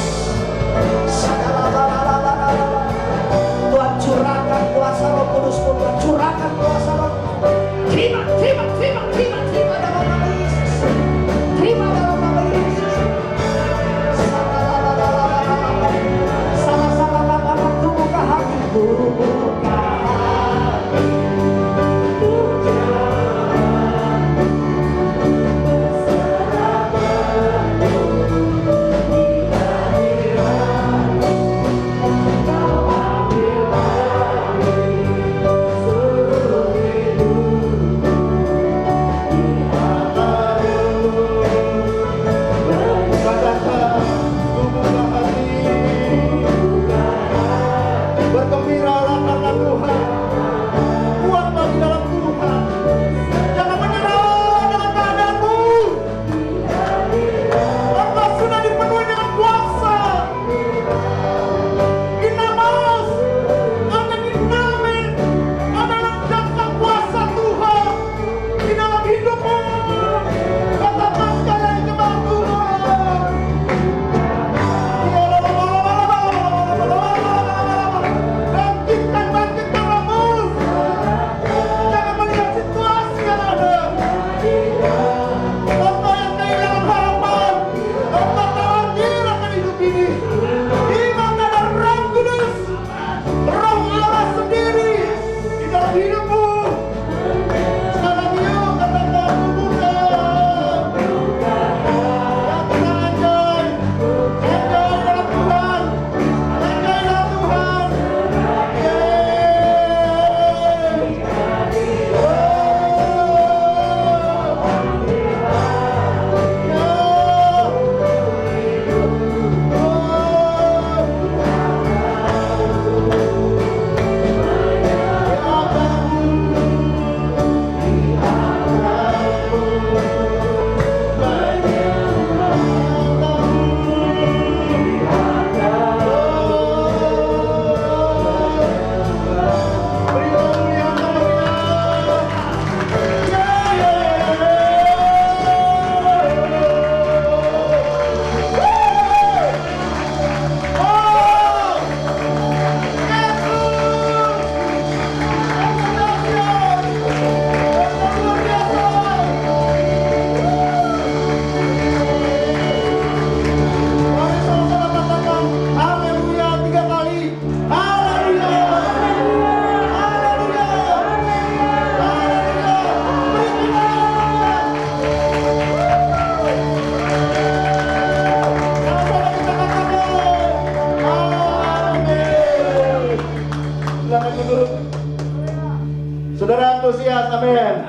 antusias, amin.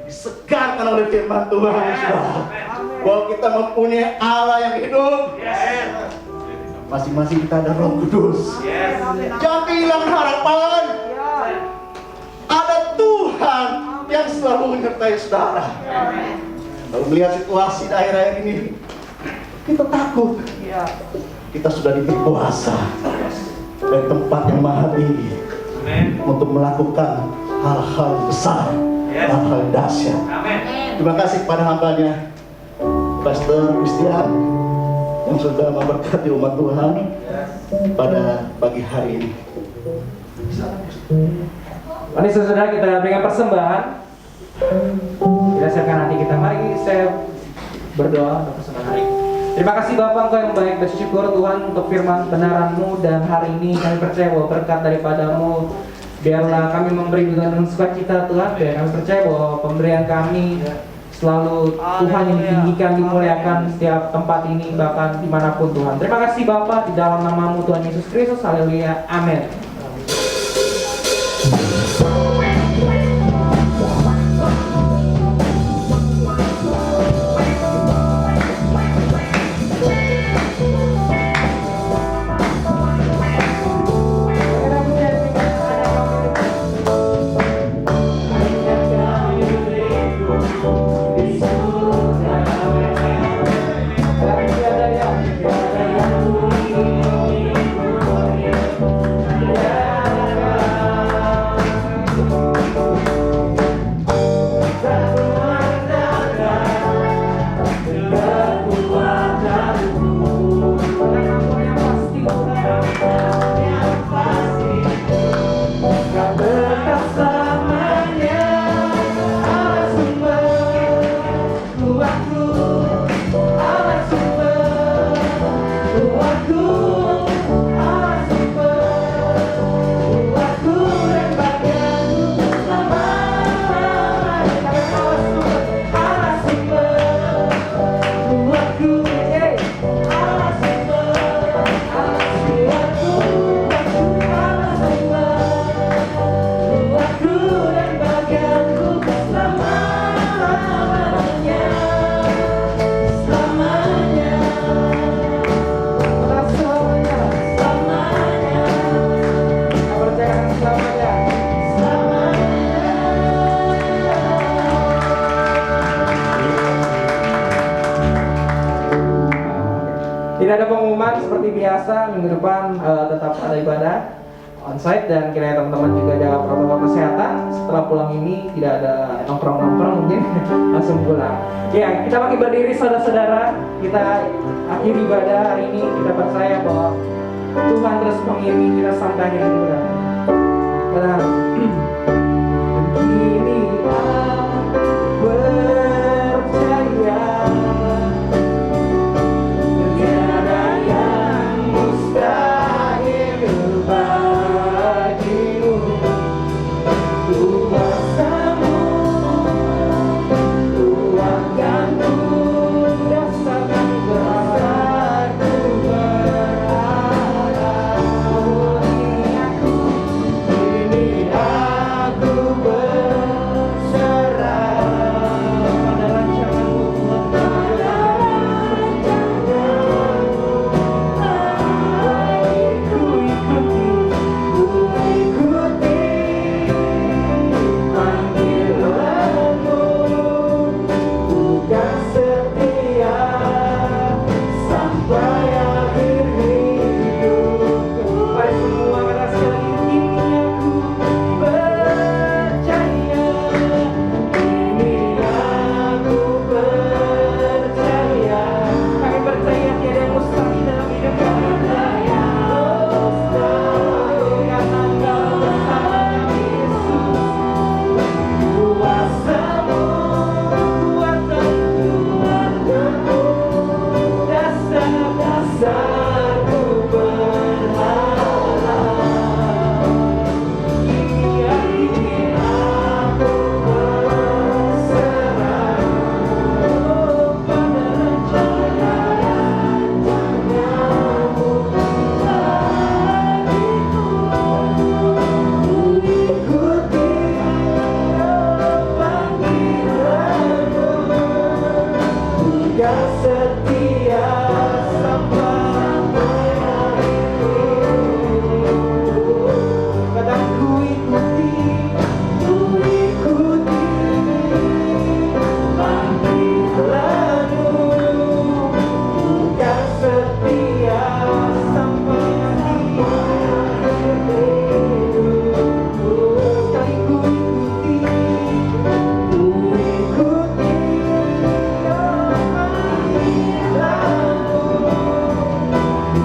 Disegarkan oleh firman Tuhan, saudara, bahwa kita mempunyai Allah yang hidup. Masing-masing kita ada Roh Kudus. Jangan kehilangan harapan. Ada Tuhan yang selalu menyertai saudara. Lalu melihat situasi di akhir-akhir ini, kita takut. Kita sudah diberi kuasa dari tempat yang maha tinggi untuk melakukan hal-hal besar, hal-hal dahsyat. Terima kasih kepada hambanya, Pastor Christian, yang sudah memberkati umat Tuhan pada pagi hari ini. Mari saudara kita berikan persembahan. Kita siapkan hati kita. Mari saya berdoa untuk persembahan hari. Terima kasih Bapak, Engkau yang baik, bersyukur Tuhan untuk firman kebenaran-Mu, dan hari ini kami percaya bahwa berkat daripada-Mu, biarlah kami memberi dengan sukacita Tuhan, dan kami percaya bahwa pemberian kami selalu Tuhan yang ditinggikan, dimuliakan setiap tempat ini, bahkan dimanapun Tuhan. Terima kasih Bapak, di dalam nama-Mu Tuhan Yesus Kristus, haleluya, amin. Tidak ada pengumuman seperti biasa, minggu depan tetap ada ibadah onsite, dan kiranya teman-teman juga ada protokol kesehatan. Setelah pulang ini tidak ada nongkrong-nongkrong, mungkin langsung pulang. Ya, kita makin berdiri saudara-saudara, kita akhiri ibadah hari ini. Kita percaya bahwa Tuhan terus mengiringi kita sampai akhir ibadah. Dan begini percaya tiada yang mustahil bagimu. Kuasamu kuatkanku, rasakan besarku berharap. Ini aku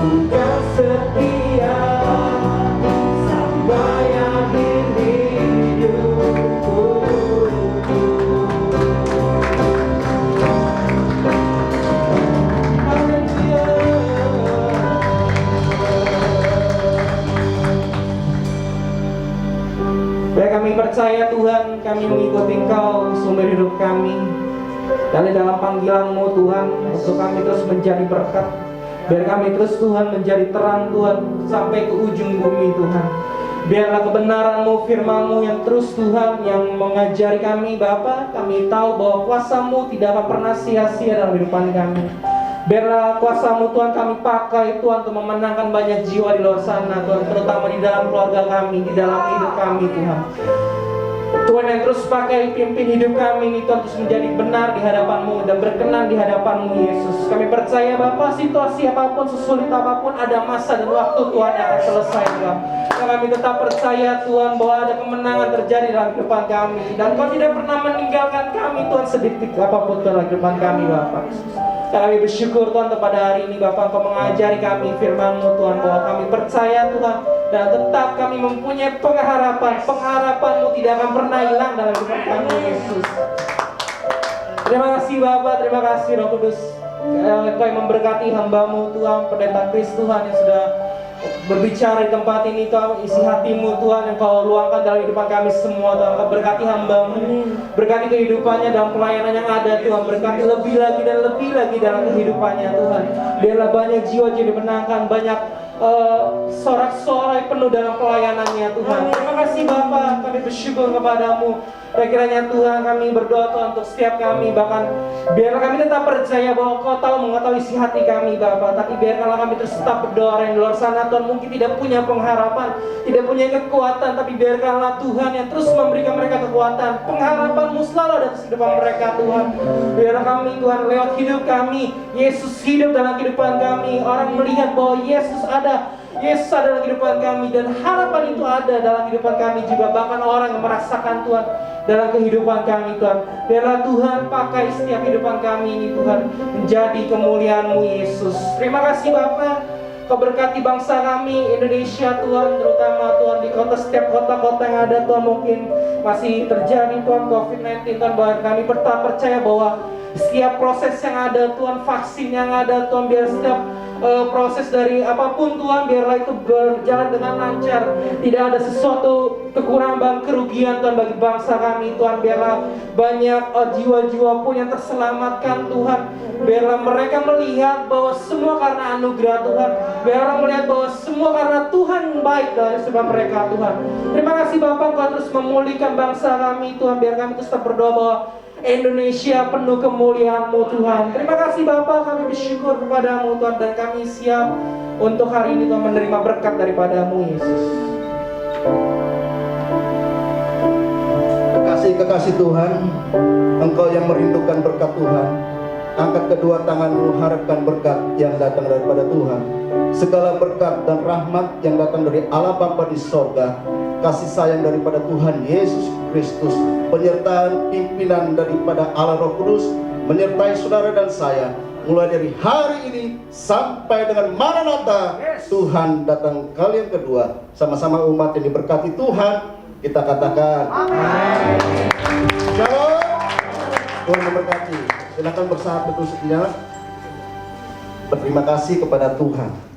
Kau setia sampai akhir hidupku. Biar kami percaya Tuhan, kami mengikuti Engkau sumber hidup kami. Dan di dalam panggilan-Mu Tuhan, untuk kami terus menjadi berkat. Biar kami terus Tuhan menjadi terang Tuhan, sampai ke ujung bumi Tuhan. Biarlah kebenaran-Mu, firman-Mu yang terus Tuhan, yang mengajari kami Bapa. Kami tahu bahwa kuasa-Mu tidak akan pernah sia-sia dalam kehidupan kami. Biarlah kuasa-Mu Tuhan kami pakai Tuhan untuk memenangkan banyak jiwa di luar sana Tuhan, terutama di dalam keluarga kami, di dalam hidup kami Tuhan. Tuhan yang terus pakai pimpin hidup kami ini Tuhan, terus menjadi benar di hadapan-Mu dan berkenan di hadapan-Mu Yesus. Kami percaya Bapa, situasi apapun, sesulit apapun, ada masa dan waktu Tuhan yang akan selesai Tuhan. Dan kami tetap percaya Tuhan bahwa ada kemenangan terjadi dalam kehidupan kami. Dan Kau tidak pernah meninggalkan kami Tuhan, sedetik apapun dalam kehidupan kami Bapa. Kami bersyukur Tuhan kepada hari ini Bapak, Kau mengajari kami firman-Mu Tuhan, bahwa kami percaya Tuhan, dan tetap kami mempunyai pengharapan. Pengharapan-Mu tidak akan pernah hilang dalam kehidupan kami Yesus. Terima kasih Bapak, terima kasih Roh Kudus. Kau yang memberkati hamba-Mu Tuhan, pendeta Kris Tuhan yang sudah berbicara di tempat ini Tuhan, isi hati-Mu Tuhan yang Kau luangkan dalam kehidupan kami semua Tuhan. Kau berkati hamba-Mu, berkati kehidupannya dalam pelayanan yang ada Tuhan, berkati lebih lagi dan lebih lagi dalam kehidupannya Tuhan. Biarlah banyak jiwa-jiwa dimenangkan, banyak sorak-sorai penuh dalam pelayanannya Tuhan. Terima kasih Bapa, kami bersyukur kepadamu. Kiranya Tuhan, kami berdoa Tuhan untuk setiap kami, bahkan biarlah kami tetap percaya bahwa Kau tahu mengetahui isi hati kami Bapa. Tapi biarkanlah kami terus tetap berdoa yang di luar sana Tuhan mungkin tidak punya pengharapan, tidak punya kekuatan, tapi biarkanlah Tuhan yang terus memberikan mereka kekuatan. Pengharapan-Mu selalu ada di depan mereka Tuhan. Biarlah kami Tuhan, lewat hidup kami, Yesus hidup dalam kehidupan kami. Orang melihat bahwa Yesus ada dalam kehidupan kami, dan harapan itu ada dalam kehidupan kami juga. Bahkan orang yang merasakan Tuhan dalam kehidupan kami Tuhan. Biarlah Tuhan pakai setiap kehidupan kami ini Tuhan, menjadi kemuliaan-Mu Yesus. Terima kasih Bapa. Kau berkati bangsa kami Indonesia Tuhan, terutama Tuhan di setiap kota-kota yang ada Tuhan, mungkin masih terjadi Tuhan COVID-19 Tuhan. Bahwa kami tetap percaya bahwa setiap proses yang ada Tuhan, vaksin yang ada Tuhan, biar setiap proses dari apapun Tuhan, biarlah itu berjalan dengan lancar. Tidak ada sesuatu kekurangan, kerugian Tuhan bagi bangsa kami Tuhan. Biarlah banyak jiwa-jiwa pun yang terselamatkan Tuhan. Biarlah mereka melihat bahwa semua karena anugerah Tuhan. Biarlah melihat bahwa semua karena Tuhan baik dari sebab mereka Tuhan. Terima kasih Bapak, Kau terus memulihkan bangsa kami Tuhan. Biar kami terus berdoa bahwa Indonesia penuh kemuliaan-Mu Tuhan. Terima kasih Bapa, kami bersyukur kepada-Mu Tuhan, dan kami siap untuk hari ini Tuhan menerima berkat daripada-Mu Yesus. Kekasih Tuhan, Engkau yang merindukan berkat Tuhan, angkat kedua tanganmu, harapkan berkat yang datang daripada Tuhan. Segala berkat dan rahmat yang datang dari Allah Bapa di sorga, kasih sayang daripada Tuhan Yesus Kristus, penyertaan pimpinan daripada Allah Roh Kudus, menyertai saudara dan saya, mulai dari hari ini sampai dengan Maranatha. Tuhan datang kali yang kedua. Sama-sama umat yang diberkati Tuhan, kita katakan amin. Shalom. Tuhan memberkati. Silakan bersahabat bersedia. Berterima kasih kepada Tuhan.